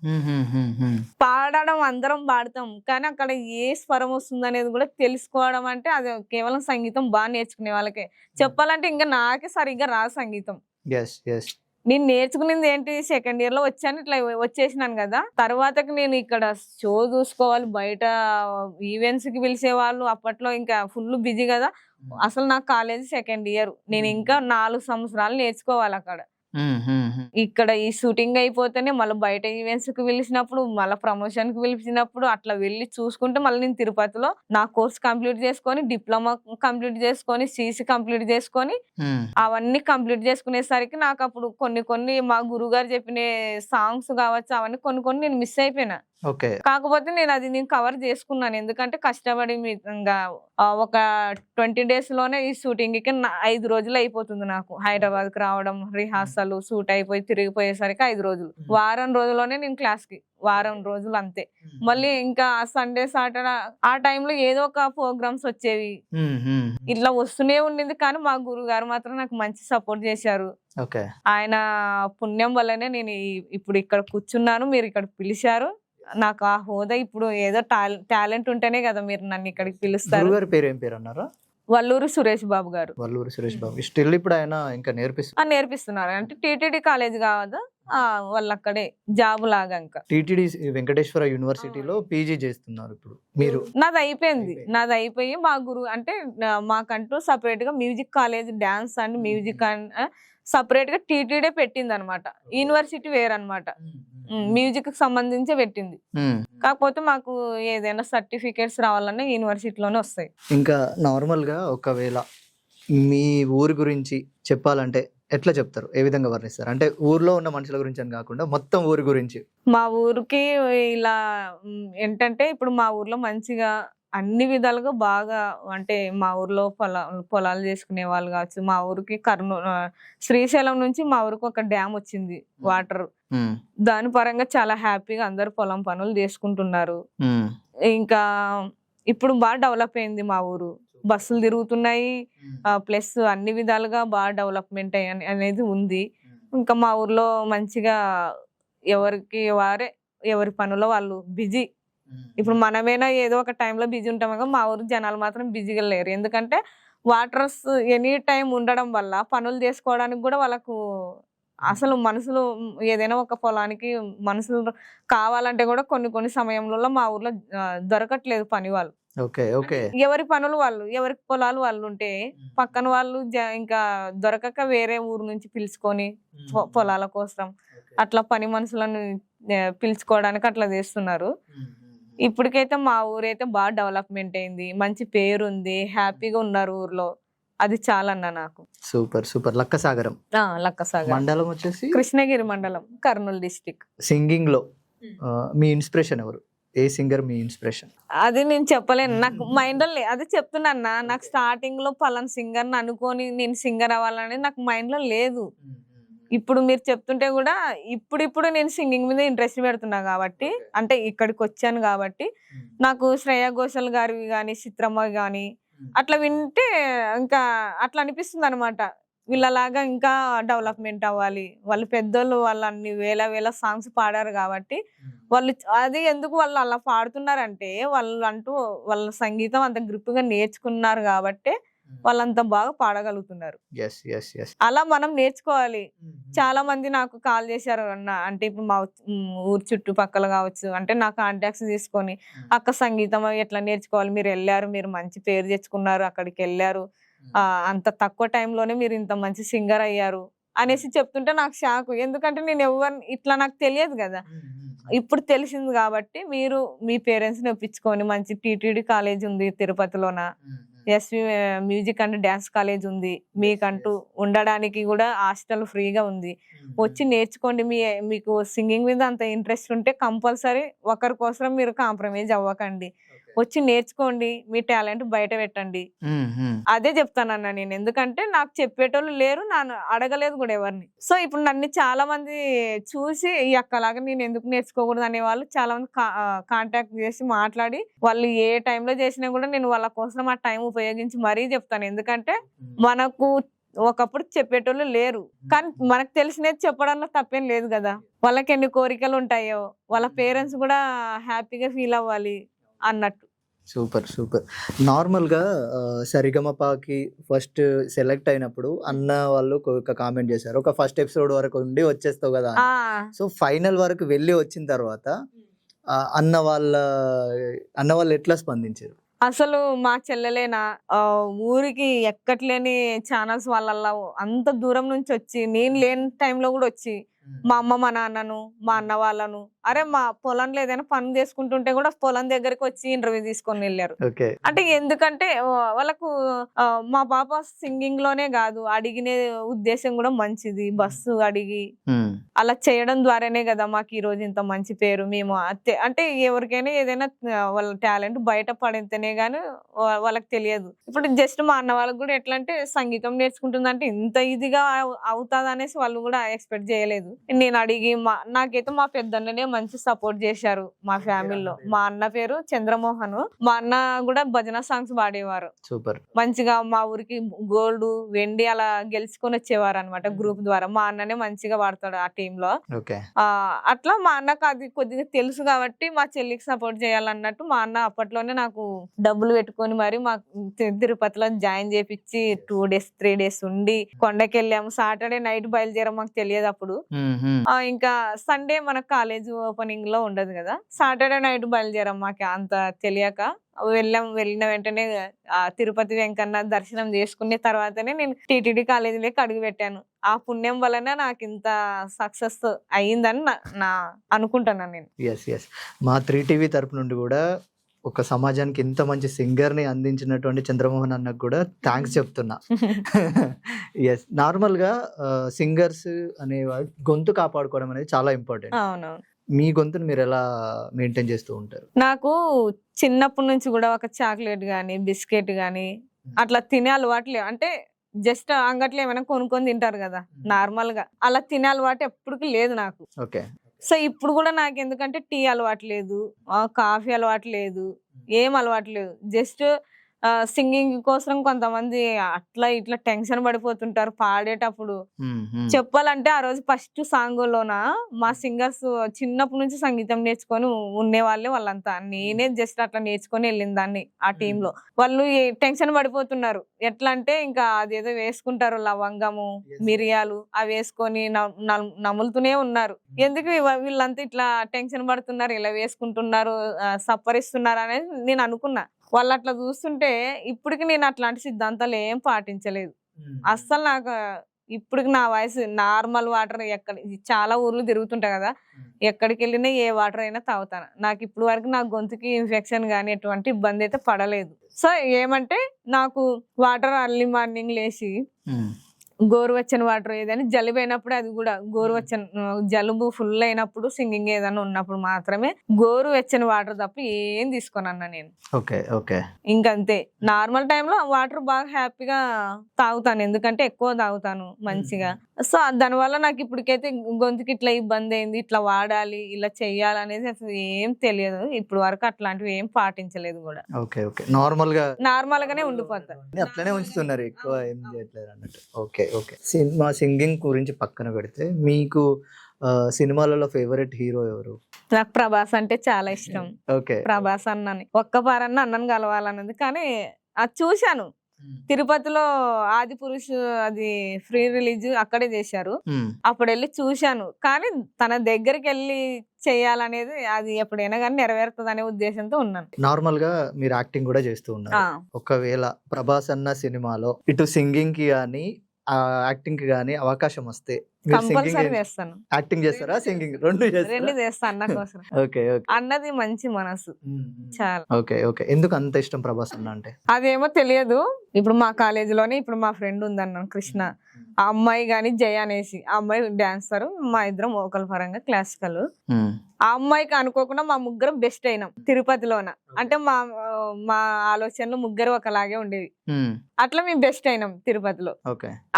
పాడడం అందరం పాడతాం, కానీ అక్కడ ఏ స్వరం వస్తుంది అనేది కూడా తెలుసుకోవడం అంటే అది కేవలం సంగీతం బాగా నేర్చుకునే వాళ్ళకే. చెప్పాలంటే ఇంకా నాకే సరిగ్గా రాదు సంగీతం. నేను నేర్చుకునేది ఏంటి, సెకండ్ ఇయర్ లో వచ్చాను, ఇట్లా వచ్చేసినాను కదా. తర్వాతకి నేను ఇక్కడ షో చూసుకోవాలి, బయట ఈవెంట్స్ కి పిలిచే వాళ్ళు, అప్పట్లో ఇంకా ఫుల్ బిజీ కదా. అసలు నాకు కాలేజీ సెకండ్ ఇయర్, నేను ఇంకా 4 సంవత్సరాలు నేర్చుకోవాలి అక్కడ. ఇక్కడ ఈ షూటింగ్ అయిపోతేనే మళ్ళీ బయట ఈవెంట్స్ కి పిలిచినప్పుడు, మళ్ళీ ప్రమోషన్ కి పిలిచినప్పుడు అట్లా వెళ్ళి చూసుకుంటే మళ్ళీ నేను తిరుపతిలో నా కోర్స్ కంప్లీట్ చేసుకొని, డిప్లొమా కంప్లీట్ చేసుకొని, సిసి కంప్లీట్ చేసుకొని, అవన్నీ కంప్లీట్ చేసుకునేసరికి నాకు అప్పుడు కొన్ని మా గురువు గారు చెప్పిన సాంగ్స్ కావచ్చు అవన్నీ కొన్ని నేను మిస్ అయిపోయినా. కాకపోతే నేను కవర్ చేసుకున్నాను, ఎందుకంటే కష్టపడి ఇంకా ఒక 20 days లోనే ఈ షూటింగ్ కి 5 రోజులు అయిపోతుంది నాకు. హైదరాబాద్ కి రావడం, రిహార్సల్, షూట్ అయిపోయి తిరిగిపోయేసరికి 5 రోజులు. వారం రోజుల్లోనే నేను క్లాస్ కి, వారం రోజులు అంతే. మళ్ళీ ఇంకా సండే సాటర్డే ఆ టైంలో ఏదో ఒక ప్రోగ్రామ్స్ వచ్చేవి, ఇట్లా వస్తూనే ఉండింది. కానీ మా గురువు గారు మాత్రం నాకు మంచి సపోర్ట్ చేశారు. ఆయన పుణ్యం వల్లనే నేను ఇప్పుడు ఇక్కడ కూర్చున్నాను, మీరు ఇక్కడ పిలిచారు. నాకు ఆ హోదా ఇప్పుడు ఏదో టాలెంట్ ఉంటేనే కదా మీరు నన్ను ఇక్కడికి పిలుస్తారు. వల్లూరు సురేష్ బాబు గారు. స్టిల్ ఇప్పుడు ఆయన ఇంకా నేర్పిస్తున్నారు. అంటే టీటీడీ కాలేజ్ కాదు, వాళ్ళు అక్కడే జాబ్ లాగా ఇంకా. టిటిడి వెంకటేశ్వర యూనివర్సిటీలో పీజీ చేస్తున్నారు ఇప్పుడు మీరు. నాది అయిపోయింది, నాది అయిపోయి మా గురువు అంటే మాకంటూ సపరేట్ గా music college dance and music and separate గా టీటీడే పెట్టింది అనమాట. యూనివర్సిటీ వేరనమాట, మ్యూజిక్ కి సంబంధించి పెట్టింది. కాకపోతే మాకు ఏదైనా సర్టిఫికేట్స్ రావాలన్నా యూనివర్సిటీలోనే వస్తాయి. ఇంకా నార్మల్ గా ఒకవేళ మీ ఊరి గురించి చెప్పాలంటే ఎట్లా చెప్తారు, ఏ విధంగా వర్ణిస్తారు? అంటే ఊర్లో ఉన్న మనుషుల గురించి అని కాకుండా మొత్తం ఊరి గురించి. మా ఊరికి ఇలా ఏంటంటే ఇప్పుడు మా ఊర్లో మంచిగా అన్ని విధాలుగా బాగా, అంటే మా ఊర్లో పొలాలు చేసుకునే వాళ్ళు కావచ్చు. మా ఊరికి శ్రీశైలం నుంచి మా ఊరికి ఒక డ్యామ్ వచ్చింది వాటర్. దాని పరంగా చాలా హ్యాపీగా అందరు పొలం పనులు చేసుకుంటున్నారు. ఇంకా ఇప్పుడు బాగా డెవలప్ అయింది మా ఊరు, బస్సులు తిరుగుతున్నాయి, ప్లస్ అన్ని విధాలుగా బాగా డెవలప్మెంట్ అనేది ఉంది. ఇంకా మా ఊర్లో మంచిగా ఎవరికి వారే ఎవరి పనులో వాళ్ళు బిజీ. ఇప్పుడు మనమేనా ఏదో ఒక టైంలో బిజీ ఉంటాం కదా, మా ఊరు జనాలు మాత్రం బిజీగా లేరు. ఎందుకంటే వాటర్స్ ఎనీ టైం ఉండడం వల్ల పనులు చేసుకోవడానికి కూడా వాళ్ళకు అసలు మనుషులు ఏదైనా ఒక పొలానికి మనుషులు కావాలంటే కూడా కొన్ని సమయంలో మా ఊర్లో దొరకట్లేదు పని వాళ్ళు. ఎవరి పనులు వాళ్ళు, ఎవరి పొలాలు వాళ్ళు ఉంటే పక్కన వాళ్ళు ఇంకా దొరకక వేరే ఊరు నుంచి పిలుచుకొని పొలాల కోసం అట్లా పని మనుషులను పిలుచుకోవడానికి అట్లా చేస్తున్నారు. ఇప్పటికైతే మా ఊరైతే బాగా డెవలప్మెంట్ అయింది, మంచి పేరు ఉంది, హ్యాపీగా ఉన్నారు ఊర్లో. అది చాలన్నా నాకు. Super super. లక్కసాగరం మండలం వచ్చేసి కృష్ణగిరి మండలం, కర్నూలు డిస్టిక్. సింగింగ్ లో మీ ఇన్స్పిరేషన్ ఎవరు? ఏ సింగర్ మీ ఇన్స్పిరేషన్? అది నేను చెప్పలేను, నాకు మైండ్ లో అది చెప్తున్నా. నాకు స్టార్టింగ్ లో పలానా సింగర్ అనుకొని నేను సింగర్ అవ్వాలని నాకు మైండ్ లో లేదు. ఇప్పుడు మీరు చెప్తుంటే కూడా ఇప్పుడు నేను సింగింగ్ మీద ఇంట్రెస్ట్ పెడుతున్నా కాబట్టి, అంటే ఇక్కడికి వచ్చాను కాబట్టి నాకు శ్రేయా ఘోషల్ గారివి కానీ చిత్రమ్మ గాని అట్లా వింటే ఇంకా అట్లా అనిపిస్తుంది అనమాట. వీళ్ళలాగా ఇంకా డెవలప్మెంట్ అవ్వాలి. వాళ్ళు పెద్దోళ్ళు, వాళ్ళు అన్ని వేల సాంగ్స్ పాడారు కాబట్టి వాళ్ళు అది ఎందుకు వాళ్ళు అలా పాడుతున్నారంటే వాళ్ళు అంటూ వాళ్ళ సంగీతం అంత గ్రిప్ గా నేర్చుకున్నారు కాబట్టి వాళ్ళంత బాగా పాడగలుగుతున్నారు. అలా మనం నేర్చుకోవాలి. చాలా మంది నాకు కాల్ చేశారు అన్న, అంటే ఇప్పుడు మా ఊరు చుట్టుపక్కల కావచ్చు, అంటే నా కాంటాక్ట్స్ తీసుకొని అక్క సంగీతం ఎట్లా నేర్చుకోవాలి, మీరు వెళ్ళారు, మీరు మంచి పేరు తెచ్చుకున్నారు, అక్కడికి వెళ్ళారు, అంత తక్కువ టైంలోనే మీరు ఇంత మంచి సింగర్ అయ్యారు అనేసి చెప్తుంటే నాకు షాక్. ఎందుకంటే నేను ఎవరిని ఇట్లా నాకు తెలియదు కదా, ఇప్పుడు తెలిసింది కాబట్టి మీరు మీ పేరెంట్స్ ని ఒప్పించుకొని మంచి టీటీడీ కాలేజ్ ఉంది తిరుపతిలోన, SV music and dance college ఉంది, మీకంటూ ఉండడానికి కూడా హాస్టల్ ఫ్రీగా ఉంది, వచ్చి నేర్చుకోండి. మీకు సింగింగ్ మీద అంత ఇంట్రెస్ట్ ఉంటే కంపల్సరీ ఒకరి కోసం మీరు కాంప్రమైజ్ అవ్వకండి, వచ్చి నేర్చుకోండి, మీ టాలెంట్ బయట పెట్టండి. అదే చెప్తానన్నా నేను. ఎందుకంటే నాకు చెప్పేటోళ్ళు లేరు, నన్ను అడగలేదు కూడా ఎవరిని. సో ఇప్పుడు నన్ను చాలా మంది చూసి ఈ అక్కలాగా నేను ఎందుకు నేర్చుకోకూడదు అనే వాళ్ళు చాలా మంది కాంటాక్ట్ చేసి మాట్లాడి వాళ్ళు ఏ టైంలో చేసినా కూడా నేను వాళ్ళ కోసం ఆ టైం ఉపయోగించి మరీ చెప్తాను. ఎందుకంటే మనకు ఒకప్పుడు చెప్పేటోళ్ళు లేరు, కానీ మనకు తెలిసినది చెప్పడంలో తప్పేం లేదు కదా. వాళ్ళకి ఎన్ని కోరికలు ఉంటాయో, వాళ్ళ పేరెంట్స్ కూడా హ్యాపీగా ఫీల్ అవ్వాలి అన్నట్టు. Super super. నార్మల్గా సరిగమపాకి ఫస్ట్ సెలెక్ట్ అయినప్పుడు అన్న వాళ్ళు ఒక కామెంట్ చేశారు, ఒక ఫస్ట్ ఎపిసోడ్ వరకు ఉండి వచ్చేస్తావు కదా. సో ఫైనల్ వరకు వెళ్ళి వచ్చిన తర్వాత అన్న వాళ్ళు ఎట్లా స్పందించారు? అసలు మా చెల్లెలేనా ఊరికి ఎక్కట్లేని ఛానల్స్ వాళ్ళ అంత దూరం నుంచి వచ్చి, నేను లేని టైంలో కూడా వచ్చి మా అమ్మ మా నాన్నను మా అన్న వాళ్ళను, అరే మా పొలంలో ఏదైనా పని చేసుకుంటుంటే కూడా పొలం దగ్గరికి వచ్చి ఇంటర్వ్యూ తీసుకొని వెళ్ళారు. అంటే ఎందుకంటే వాళ్ళకు మా పాప సింగింగ్ లోనే కాదు, అడిగినే ఉద్దేశం కూడా మంచిది. బస్సు అడిగి అలా చేయడం ద్వారానే కదా మాకు ఈ రోజు ఇంత మంచి పేరు. మేము అంటే ఎవరికైనా ఏదైనా వాళ్ళ టాలెంట్ బయట పడితేనే గానీ వాళ్ళకి తెలియదు. ఇప్పుడు జస్ట్ మా అన్న వాళ్ళకి కూడా ఎట్లా అంటే సంగీతం నేర్చుకుంటుందంటే ఇంత ఈజీగా అవుతుంది అనేసి వాళ్ళు కూడా ఎక్స్పెక్ట్ చేయలేదు. నేను అడిగి నాకైతే మా పెద్దన్ననే మంచి సపోర్ట్ చేశారు మా ఫ్యామిలీలో. మా అన్న పేరు చంద్రమోహన్, మా అన్న కూడా భజన సాంగ్స్ పాడేవారు. సూపర్. మంచిగా మా ఊరికి గోల్డ్ వెండి అలా గెలుచుకొని వచ్చేవారు అనమాట గ్రూప్ ద్వారా. మా అన్ననే మంచిగా పాడతాడు ఆ టీమ్ లో. అట్లా మా అన్నకు అది కొద్దిగా తెలుసు కాబట్టి మా చెల్లికి సపోర్ట్ చేయాలన్నట్టు మా అన్న అప్పట్లోనే నాకు డబ్బులు పెట్టుకొని మరి మా తిరుపతిలో జాయిన్ చేపించి 2 days 3 days ఉండి కొండకెళ్ళాము. సాటర్డే నైట్ బయలుదేరాం, మాకు తెలియదు అప్పుడు. ఇంకా సండే మన కాలేజ్ ఓపెనింగ్ లో ఉండదు కదా, సాటర్డే నైట్ బయలుదేరాం. మాకు అంత తెలియక వెళ్ళిన వెంటనే తిరుపతి వెంకన్న దర్శనం చేసుకునే తర్వాతనే నేను టిటిడి కాలేజీలోకి అడుగు పెట్టాను. ఆ పుణ్యం వలన నాకు ఇంత సక్సెస్ అయ్యిందని నా అనుకుంటున్నాను నేను. ఎస్ మా 3TV తరపు నుండి కూడా ఒక సమాజానికి ఇంత మంచి సింగర్ ని అందించినటువంటి చంద్రమోహన్ అన్నకు కూడా థ్యాంక్స్ చెప్తున్నా. ఎస్, నార్మల్ గా సింగర్స్ అనేవాడు గొంతు కాపాడుకోవడం అనేది చాలా ఇంపార్టెంట్. అవునవును. మీ గొంతును మీరు ఎలా మెయింటైన్ చేస్తూ ఉంటారు? నాకు చిన్నప్పటి నుంచి కూడా ఒక చాక్లెట్ గానీ బిస్కెట్ గానీ అట్లా తినే అలవాటు లేవు. అంటే జస్ట్ అంగట్లో ఏమైనా కొనుక్కొని తింటారు కదా నార్మల్ గా, అలా తినే అలవాటు ఎప్పటికీ లేదు నాకు. ఓకే. సో ఇప్పుడు కూడా నాకు ఎందుకంటే టీ అలవాటు లేదు, కాఫీ అలవాటు లేదు, ఏం అలవాటు లేదు. జస్ట్ సింగింగ్ కోసం కొంతమంది అట్లా ఇట్లా టెన్షన్ పడిపోతుంటారు పాడేటప్పుడు. చెప్పాలంటే ఆ రోజు ఫస్ట్ సాంగ్ లోన మా సింగర్స్ చిన్నప్పటి నుంచి సంగీతం నేర్చుకొని ఉండేవాళ్ళే వాళ్ళంతా. నేనే జస్ట్ అట్లా నేర్చుకొని వెళ్ళిన దాన్ని ఆ టీమ్ లో. వాళ్ళు టెన్షన్ పడిపోతున్నారు. ఎట్లా అంటే ఇంకా అదేదో వేసుకుంటారు లవంగము మిరియాలు అవి వేసుకొని నములుతూనే ఉన్నారు. ఎందుకు వీళ్ళంతా ఇట్లా టెన్షన్ పడుతున్నారు, ఇలా వేసుకుంటున్నారు, సప్పరిస్తున్నారు అనేది నేను అనుకున్నా. వాళ్ళు అట్లా చూస్తుంటే ఇప్పటికి నేను అట్లాంటి సిద్ధాంతాలు ఏం పాటించలేదు అస్సలు. నాకు ఇప్పటికి నా వయసు నార్మల్ వాటర్ చాలా ఊర్లు తిరుగుతుంటాయి కదా, ఎక్కడికి వెళ్ళినా ఏ వాటర్ అయినా తాగుతాను. నాకు ఇప్పుడు వరకు నా గొంతుకి ఇన్ఫెక్షన్ కానీ ఎటువంటి ఇబ్బంది అయితే పడలేదు. సో ఏమంటే నాకు వాటర్ అర్లీ మార్నింగ్ లేచి గోరువెచ్చని వాటర్ ఏదైనా జలుబు అయినప్పుడు, అది కూడా గోరువెచ్చని జలుబు ఫుల్ అయినప్పుడు సింగింగ్ ఏదైనా ఉన్నప్పుడు మాత్రమే గోరువెచ్చని వాటర్ తప్ప ఏం తీసుకోనన్నా నేను. Okay okay. ఇంకంతే. నార్మల్ టైంలో వాటర్ బాగా హ్యాపీగా తాగుతాను, ఎందుకంటే ఎక్కువ తాగుతాను మంచిగా. సో దానివల్ల నాకు ఇప్పటికైతే గొంతుకి ఇట్లా ఇబ్బంది అయింది, ఇట్లా వాడాలి ఇలా చెయ్యాలి అనేది అసలు ఏం తెలియదు. ఇప్పుడు వరకు అట్లాంటివి ఏం పాటించలేదు కూడా. Okay okay. నార్మల్ గానే ఉండిపోతాను, అట్లనే ఉంచుతున్నారు, ఎక్కువ ఏం చేయట్లేదు అన్నట్టు. Okay okay. సినిమా సింగింగ్ గురించి పక్కన పెడితే మీకు సినిమాలలో ఫేవరెట్ హీరో ఎవరు? నాకు ప్రభాస్ అంటే చాలా ఇష్టం. ఓకే. ప్రభాస్ అన్నని ఒక్కపారన్నా అన్నను కలవాలన్నది. కానీ అది చూశాను తిరుపతిలో ఆది పురుష్, అది ఫ్రీ రిలీజ్ అక్కడే చేశారు. అప్పుడు వెళ్ళి చూశాను, కానీ తన దగ్గరికి వెళ్ళి చేయాలనేది అది ఎప్పుడైనా కానీ నెరవేరుతుంది అనే ఉద్దేశంతో ఉన్నాను. నార్మల్ గా మీరు యాక్టింగ్ కూడా చేస్తూ ఉన్నారు. ఒకవేళ ప్రభాస్ అన్న సినిమాలో ఇటు సింగింగ్ కి గానీ యాక్టింగ్ కి గానీ అవకాశం వస్తే కంపల్సరీ చేస్తాను. యాక్టింగ్ చేస్తారా, సింగింగ్ రెండు చేస్తాను అన్న కోసం. Okay okay. అన్నది మంచి మనసు చాలా. Okay okay. ఎందుకు అంత ఇష్టం ప్రభాస్ అన్న అంటే? అదేమో తెలియదు. ఇప్పుడు మా కాలేజీలోనే ఇప్పుడు మా ఫ్రెండ్ ఉందన్న కృష్ణ, ఆ అమ్మాయి గాని జయ అనేసి, ఆ అమ్మాయి డాన్సర్, మా ఇద్దరం వోకల్ పరంగా క్లాసికల్. ఆ అమ్మాయికి అనుకోకుండా మా ముగ్గురం బెస్ట్ అయినాం తిరుపతిలోన. అంటే మా ఆలోచనలు ముగ్గురు ఒకలాగే ఉండేవి, అట్లా మేము బెస్ట్ అయినాం తిరుపతిలో.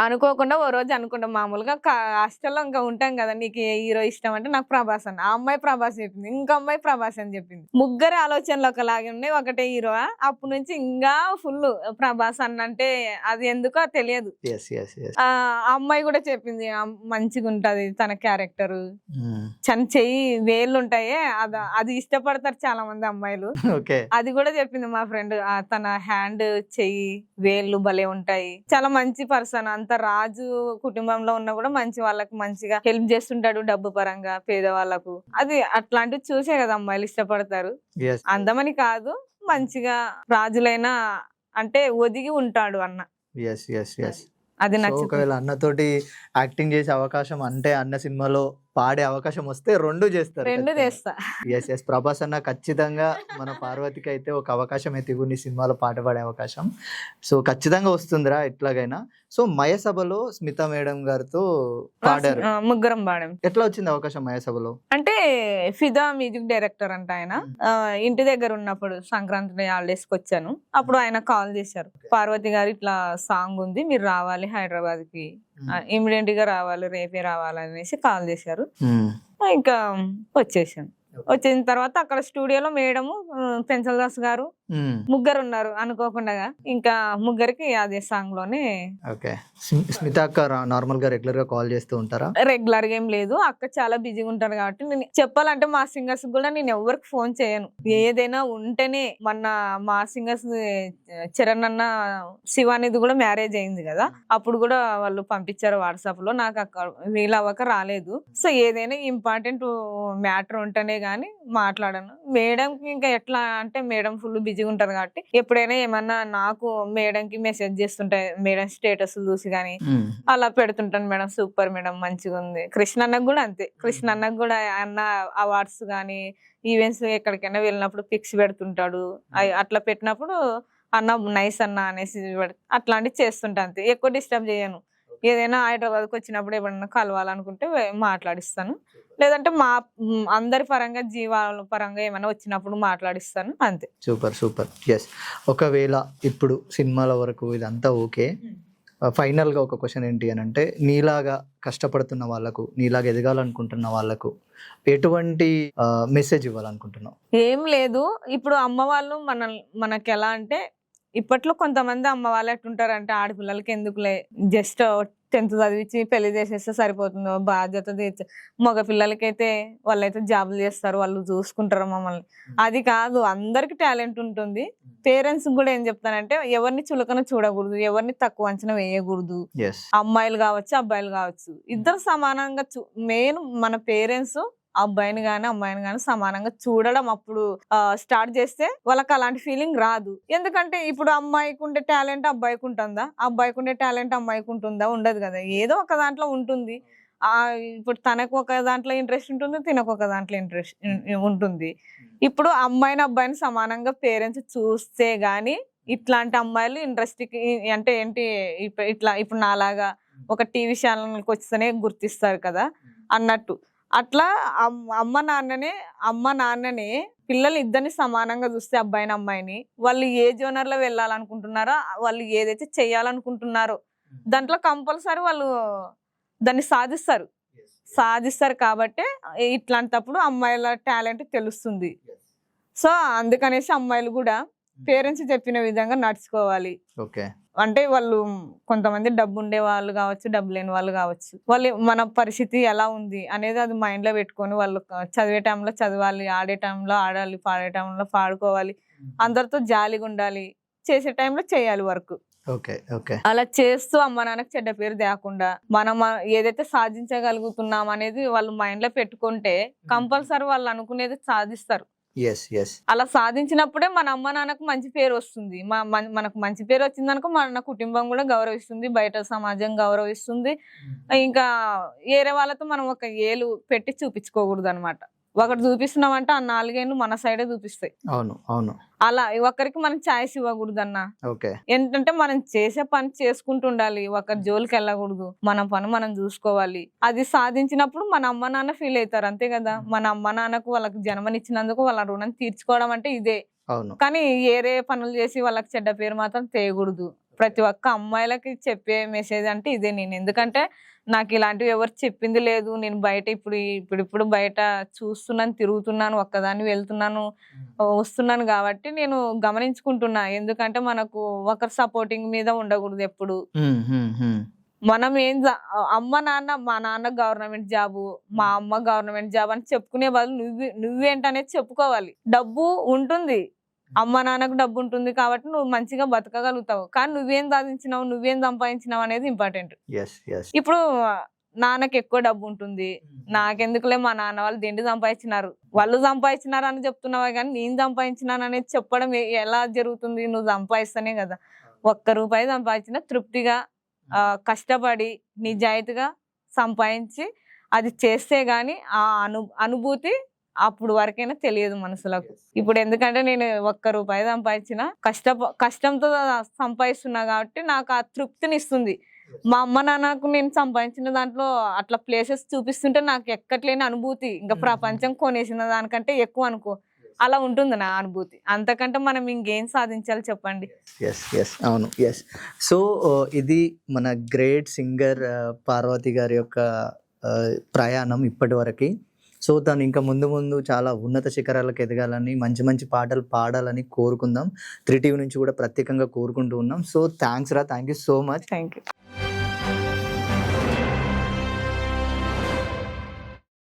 అనుకోకుండా ఓ రోజు అనుకుంటాం, మామూలుగా హాస్టల్లో ఇంకా ఉంటాం కదా, నీకు ఏ హీరో ఇష్టం అంటే నాకు ప్రభాస్ అన్న. ఆ అమ్మాయి ప్రభాస్ చెప్పింది, ఇంకో అమ్మాయి ప్రభాస్ అని చెప్పింది. ముగ్గురు ఆలోచనలు ఒకలాగే ఉన్నాయి, ఒకటే హీరో. అప్పటి నుంచి ఇంకా ఫుల్ ప్రభాస్ అన్న అంటే అది ఎందుకో తెలియదు. ఆ అమ్మాయి కూడా చెప్పింది మంచిగా ఉంటది తన క్యారెక్టర్, చెయ్యి వేళ్ళు ఉంటాయే అది ఇష్టపడతారు చాలా మంది అమ్మాయిలు. అది కూడా చెప్పింది మా ఫ్రెండ్. తన హ్యాండ్, చెయ్యి, వేళ్ళు భలే ఉంటాయి, చాలా మంచి పర్సన్. అంత రాజు కుటుంబంలో ఉన్నా కూడా మంచి వాళ్ళకి మంచిగా హెల్ప్ చేస్తుంటాడు డబ్బు పరంగా పేదవాళ్ళకు. అది అట్లాంటివి చూసే కదా అమ్మాయిలు ఇష్టపడతారు. అందమని కాదు, మంచిగా రాజులైనా అంటే ఒదిగి ఉంటాడు అన్న. అది ఒకవేళ అన్నతోటి యాక్టింగ్ చేసే అవకాశం అంటే అన్న సినిమాలో పాడే అవకాశం వస్తే రెండు చేస్తారు. ఎస్ ప్రభాస్ అన్న ఖచ్చితంగా మన పార్వతికి అయితే ఒక అవకాశం అయితే ఈ సినిమాలో పాట పాడే అవకాశం సో ఖచ్చితంగా వస్తుందిరా ఎట్లాగైనా. సో మయసభలో స్మిత మేడం గారితో పాడారు, ముగ్గురం పాడాం. ఎట్లా వచ్చింది అవకాశం మయసభలో? అంటే ఫిదా మ్యూజిక్ డైరెక్టర్ అంట ఆయన. ఇంటి దగ్గర ఉన్నప్పుడు సంక్రాంతి హాలిడేస్ కి వచ్చాను, అప్పుడు ఆయన కాల్ చేశారు, పార్వతి గారు ఇట్లా సాంగ్ ఉంది, మీరు రావాలి హైదరాబాద్ కి, ఇమిడియట్ గా రావాలి, రేపే రావాలి అనేసి కాల్ చేశారు. ఇంకా వచ్చేసాను. వచ్చిన తర్వాత అక్కడ స్టూడియోలో మేడము, పెన్సల్ దాస్ గారు, ముగ్గురు ఉన్నారు అనుకోకుండా. ఇంకా ముగ్గురికి అదే సాంగ్ లోనే. ఓకే. స్మిత అక్క నార్మల్ గా రెగ్యులర్ గా కాల్ చేస్తూ ఉంటారా? రెగ్యులర్ గా ఏం లేదు, అక్క చాలా బిజీగా ఉంటారు కాబట్టి నేను చెప్పాలంటే మా సింగర్స్ కూడా నేను ఎవరికి ఫోన్ చేయను. ఏదైనా ఉంటేనే మొన్న మా సింగర్స్ చరణ్ అన్న శివానిది కూడా మ్యారేజ్ అయింది కదా, అప్పుడు కూడా వాళ్ళు పంపించారు వాట్సాప్ లో, నాకు అక్కడ వీలు అవ్వక రాలేదు. సో ఏదైనా ఇంపార్టెంట్ మ్యాటర్ ఉంటేనే గానీ మాట్లాడను. మేడంకి ఇంకా ఎట్లా అంటే మేడం ఫుల్ బిజీగా ఉంటారు కాబట్టి ఎప్పుడైనా ఏమన్నా నాకు మేడంకి మెసేజ్ చేస్తుంటాయి, మేడం స్టేటస్ చూసి గానీ అలా పెడుతుంటాను. మేడం సూపర్ మేడం మంచిగా ఉంది. కృష్ణ అన్నకు కూడా అంతే, కృష్ణ అన్నకు కూడా అన్న అవార్డ్స్ కానీ ఈవెంట్స్ ఎక్కడికైనా వెళ్ళినప్పుడు పిక్స్ పెడుతుంటాడు. అట్లా పెట్టినప్పుడు అన్న నైస్ అన్న అనేసి అట్లాంటివి చేస్తుంటా. అంతే, ఎక్కువ డిస్టర్బ్ చేయను. ఏదైనా హైదరాబాద్కి వచ్చినప్పుడు ఏమన్నా కలవాలనుకుంటే మాట్లాడిస్తాను, లేదంటే మా అందరి పరంగా జీవాల పరంగా ఏమైనా వచ్చినప్పుడు మాట్లాడిస్తాను అంతే. Super super. ఎస్. ఒకవేళ ఇప్పుడు సినిమాల వరకు ఇదంతా ఓకే, ఫైనల్ గా ఒక క్వశ్చన్ ఏంటి అని అంటే, నీలాగా కష్టపడుతున్న వాళ్ళకు, నీలాగా ఎదగాలనుకుంటున్న వాళ్ళకు ఎటువంటి మెసేజ్ ఇవ్వాలనుకుంటున్నావు? ఏం లేదు, ఇప్పుడు అమ్మ వాళ్ళు మనకి ఎలా అంటే, ఇప్పట్లో కొంతమంది అమ్మ వాళ్ళు ఎట్టుంటారంటే, ఆడపిల్లలకి ఎందుకులే జస్ట్ 10th చదివించి పెళ్లి చేసేస్తే సరిపోతుందో బాధ్యత తీర్చ, మగ పిల్లలకైతే వాళ్ళైతే జాబులు చేస్తారు, వాళ్ళు చూసుకుంటారు మమ్మల్ని. అది కాదు, అందరికి టాలెంట్ ఉంటుంది. పేరెంట్స్ కూడా ఏం చెప్తానంటే, ఎవరిని చులకన చూడకూడదు, ఎవరిని తక్కువ అంచనా వేయకూడదు. అమ్మాయిలు కావచ్చు అబ్బాయిలు కావచ్చు, ఇద్దరు సమానంగా మెయిన్ మన పేరెంట్స్ అబ్బాయిని గాని అమ్మాయిని గాని సమానంగా చూడడం అప్పుడు స్టార్ట్ చేస్తే వాళ్ళకి అలాంటి ఫీలింగ్ రాదు. ఎందుకంటే ఇప్పుడు అమ్మాయికి ఉండే టాలెంట్ అబ్బాయికి ఉంటుందా, అబ్బాయికి ఉండే టాలెంట్ అమ్మాయికి ఉంటుందా? ఉండదు కదా, ఏదో ఒక దాంట్లో ఉంటుంది. ఇప్పుడు తనకు ఒక దాంట్లో ఇంట్రెస్ట్ ఉంటుంది, తినకు ఒక దాంట్లో ఇంట్రెస్ట్ ఉంటుంది. ఇప్పుడు అమ్మాయిని అబ్బాయిని సమానంగా పేరెంట్స్ చూస్తే గానీ ఇట్లాంటి అమ్మాయిలు ఇండస్ట్రీకి అంటే ఏంటి ఇట్లా ఇప్పుడు నాలాగా ఒక టీవీ ఛానల్కి వస్తేనే గుర్తిస్తారు కదా అన్నట్టు, అట్లా అమ్మ నాన్ననే పిల్లలు ఇద్దరిని సమానంగా చూస్తే, అబ్బాయిని అమ్మాయిని, వాళ్ళు ఏ జోనర్ లో వెళ్ళాలనుకుంటున్నారో, వాళ్ళు ఏదైతే చేయాలనుకుంటున్నారో దాంట్లో కంపల్సరీ వాళ్ళు దాన్ని సాధిస్తారు కాబట్టి ఇట్లాంటప్పుడు అమ్మాయిల టాలెంట్ తెలుస్తుంది. సో అందుకనేసి అమ్మాయిలు కూడా పేరెంట్స్ చెప్పిన విధంగా నడుచుకోవాలి. అంటే వాళ్ళు కొంతమంది డబ్బు ఉండే వాళ్ళు కావచ్చు, డబ్బు లేని వాళ్ళు కావచ్చు, వాళ్ళు మన పరిస్థితి ఎలా ఉంది అనేది అది మైండ్ లో పెట్టుకొని వాళ్ళు చదివే టైంలో చదవాలి, ఆడే టైంలో ఆడాలి, పాడే టైంలో పాడుకోవాలి, అందరితో జాలీగా ఉండాలి, చేసే టైంలో చేయాలి వర్క్. అలా చేస్తూ అమ్మ నాన్నకి చెడ్డ పేరు తేకుండా మనం ఏదైతే సాధించగలుగుతున్నాం అనేది వాళ్ళు మైండ్ లో పెట్టుకుంటే కంపల్సరీ వాళ్ళు అనుకునేది సాధిస్తారు. అలా సాధించినప్పుడే మన అమ్మ నాన్నకు మంచి పేరు వస్తుంది. మనకు మంచి పేరు వచ్చిందనుకో మన కుటుంబం కూడా గౌరవిస్తుంది, బయట సమాజం గౌరవిస్తుంది. ఇంకా వేరే వాళ్ళతో మనం ఒక ఏలు పెట్టి చూపించుకోకూడదు అనమాట. ఒకటి చూపిస్తున్నామంటే ఆ 4 ఏళ్ళు మన సైడే చూపిస్తాయి. అలా ఒకరికి మనం ఛాయిస్ ఇవ్వకూడదు అన్న. ఏంటంటే మనం చేసే పని చేసుకుంటూ ఉండాలి, ఒకరి జోలికి వెళ్ళకూడదు, మన పని మనం చూసుకోవాలి. అది సాధించినప్పుడు మన అమ్మ నాన్న ఫీల్ అవుతారు, అంతే కదా. మన అమ్మ నాన్నకు వాళ్ళకి జన్మనిచ్చినందుకు వాళ్ళ రుణం తీర్చుకోవడం అంటే ఇదే. కానీ ఏరే పనులు చేసి వాళ్ళకి చెడ్డ పేరు మాత్రం తేయకూడదు. ప్రతి ఒక్క అమ్మాయిలకి చెప్పే మెసేజ్ అంటే ఇదే. నేను ఎందుకంటే నాకు ఇలాంటివి ఎవరు చెప్పింది లేదు. నేను బయట ఇప్పుడు బయట చూస్తున్నాను, తిరుగుతున్నాను, ఒక్కదాన్ని వెళ్తున్నాను వస్తున్నాను కాబట్టి నేను గమనించుకుంటున్నా. ఎందుకంటే మనకు ఒకరి సపోర్టింగ్ మీద ఉండకూడదు ఎప్పుడు. మనం అమ్మ నాన్న, మా నాన్న గవర్నమెంట్ జాబు, మా అమ్మ గవర్నమెంట్ జాబ్ అని చెప్పుకునే బదులు నువ్వేంటనేది చెప్పుకోవాలి. డబ్బు ఉంటుంది, అమ్మ నాన్నకు డబ్బు ఉంటుంది కాబట్టి నువ్వు మంచిగా బతకగలుగుతావు, కానీ నువ్వేం సాధించినావు, నువ్వేం సంపాదించినావు అనేది ఇంపార్టెంట్. ఇప్పుడు నాన్నకి ఎక్కువ డబ్బు ఉంటుంది, నాకెందుకులే మా నాన్న వాళ్ళు దేంటి సంపాదించినారు, వాళ్ళు సంపాదించినారు అని చెప్తున్నావా, కానీ నేను సంపాదించినాను అనేది చెప్పడం ఎలా జరుగుతుంది? నువ్వు సంపాదిస్తేనే కదా. ₹1 సంపాదించిన తృప్తిగా కష్టపడి నిజాయితీగా సంపాదించి అది చేస్తే గాని ఆ అనుభూతి అప్పుడు వరకైనా తెలియదు మనసులకు. ఇప్పుడు ఎందుకంటే నేను ₹1 సంపాదించిన కష్టంతో సంపాదిస్తున్నా కాబట్టి నాకు ఆ తృప్తిని ఇస్తుంది. మా అమ్మ నాన్నకు నేను సంపాదించిన దాంట్లో అట్లా ప్లేసెస్ చూపిస్తుంటే నాకు ఎక్కట్లేని అనుభూతి, ఇంకా ప్రపంచం కొనేసిన దానికంటే ఎక్కువ అనుకో, అలా ఉంటుంది నా అనుభూతి. అంతకంటే మనం ఇంకేం సాధించాలి చెప్పండి. అవును. సో ఇది మన గ్రేట్ సింగర్ పార్వతి గారి యొక్క ప్రయాణం ఇప్పటి వరకు. సో తను ఇంకా ముందు ముందు చాలా ఉన్నత శిఖరాలకు ఎదగాలని, మంచి మంచి పాటలు పాడాలని కోరుకుందాం. 3TV నుంచి కూడా ప్రత్యేకంగా కోరుకుంటూ ఉన్నాం. సో థ్యాంక్స్ రా, thank you so much. Thank you.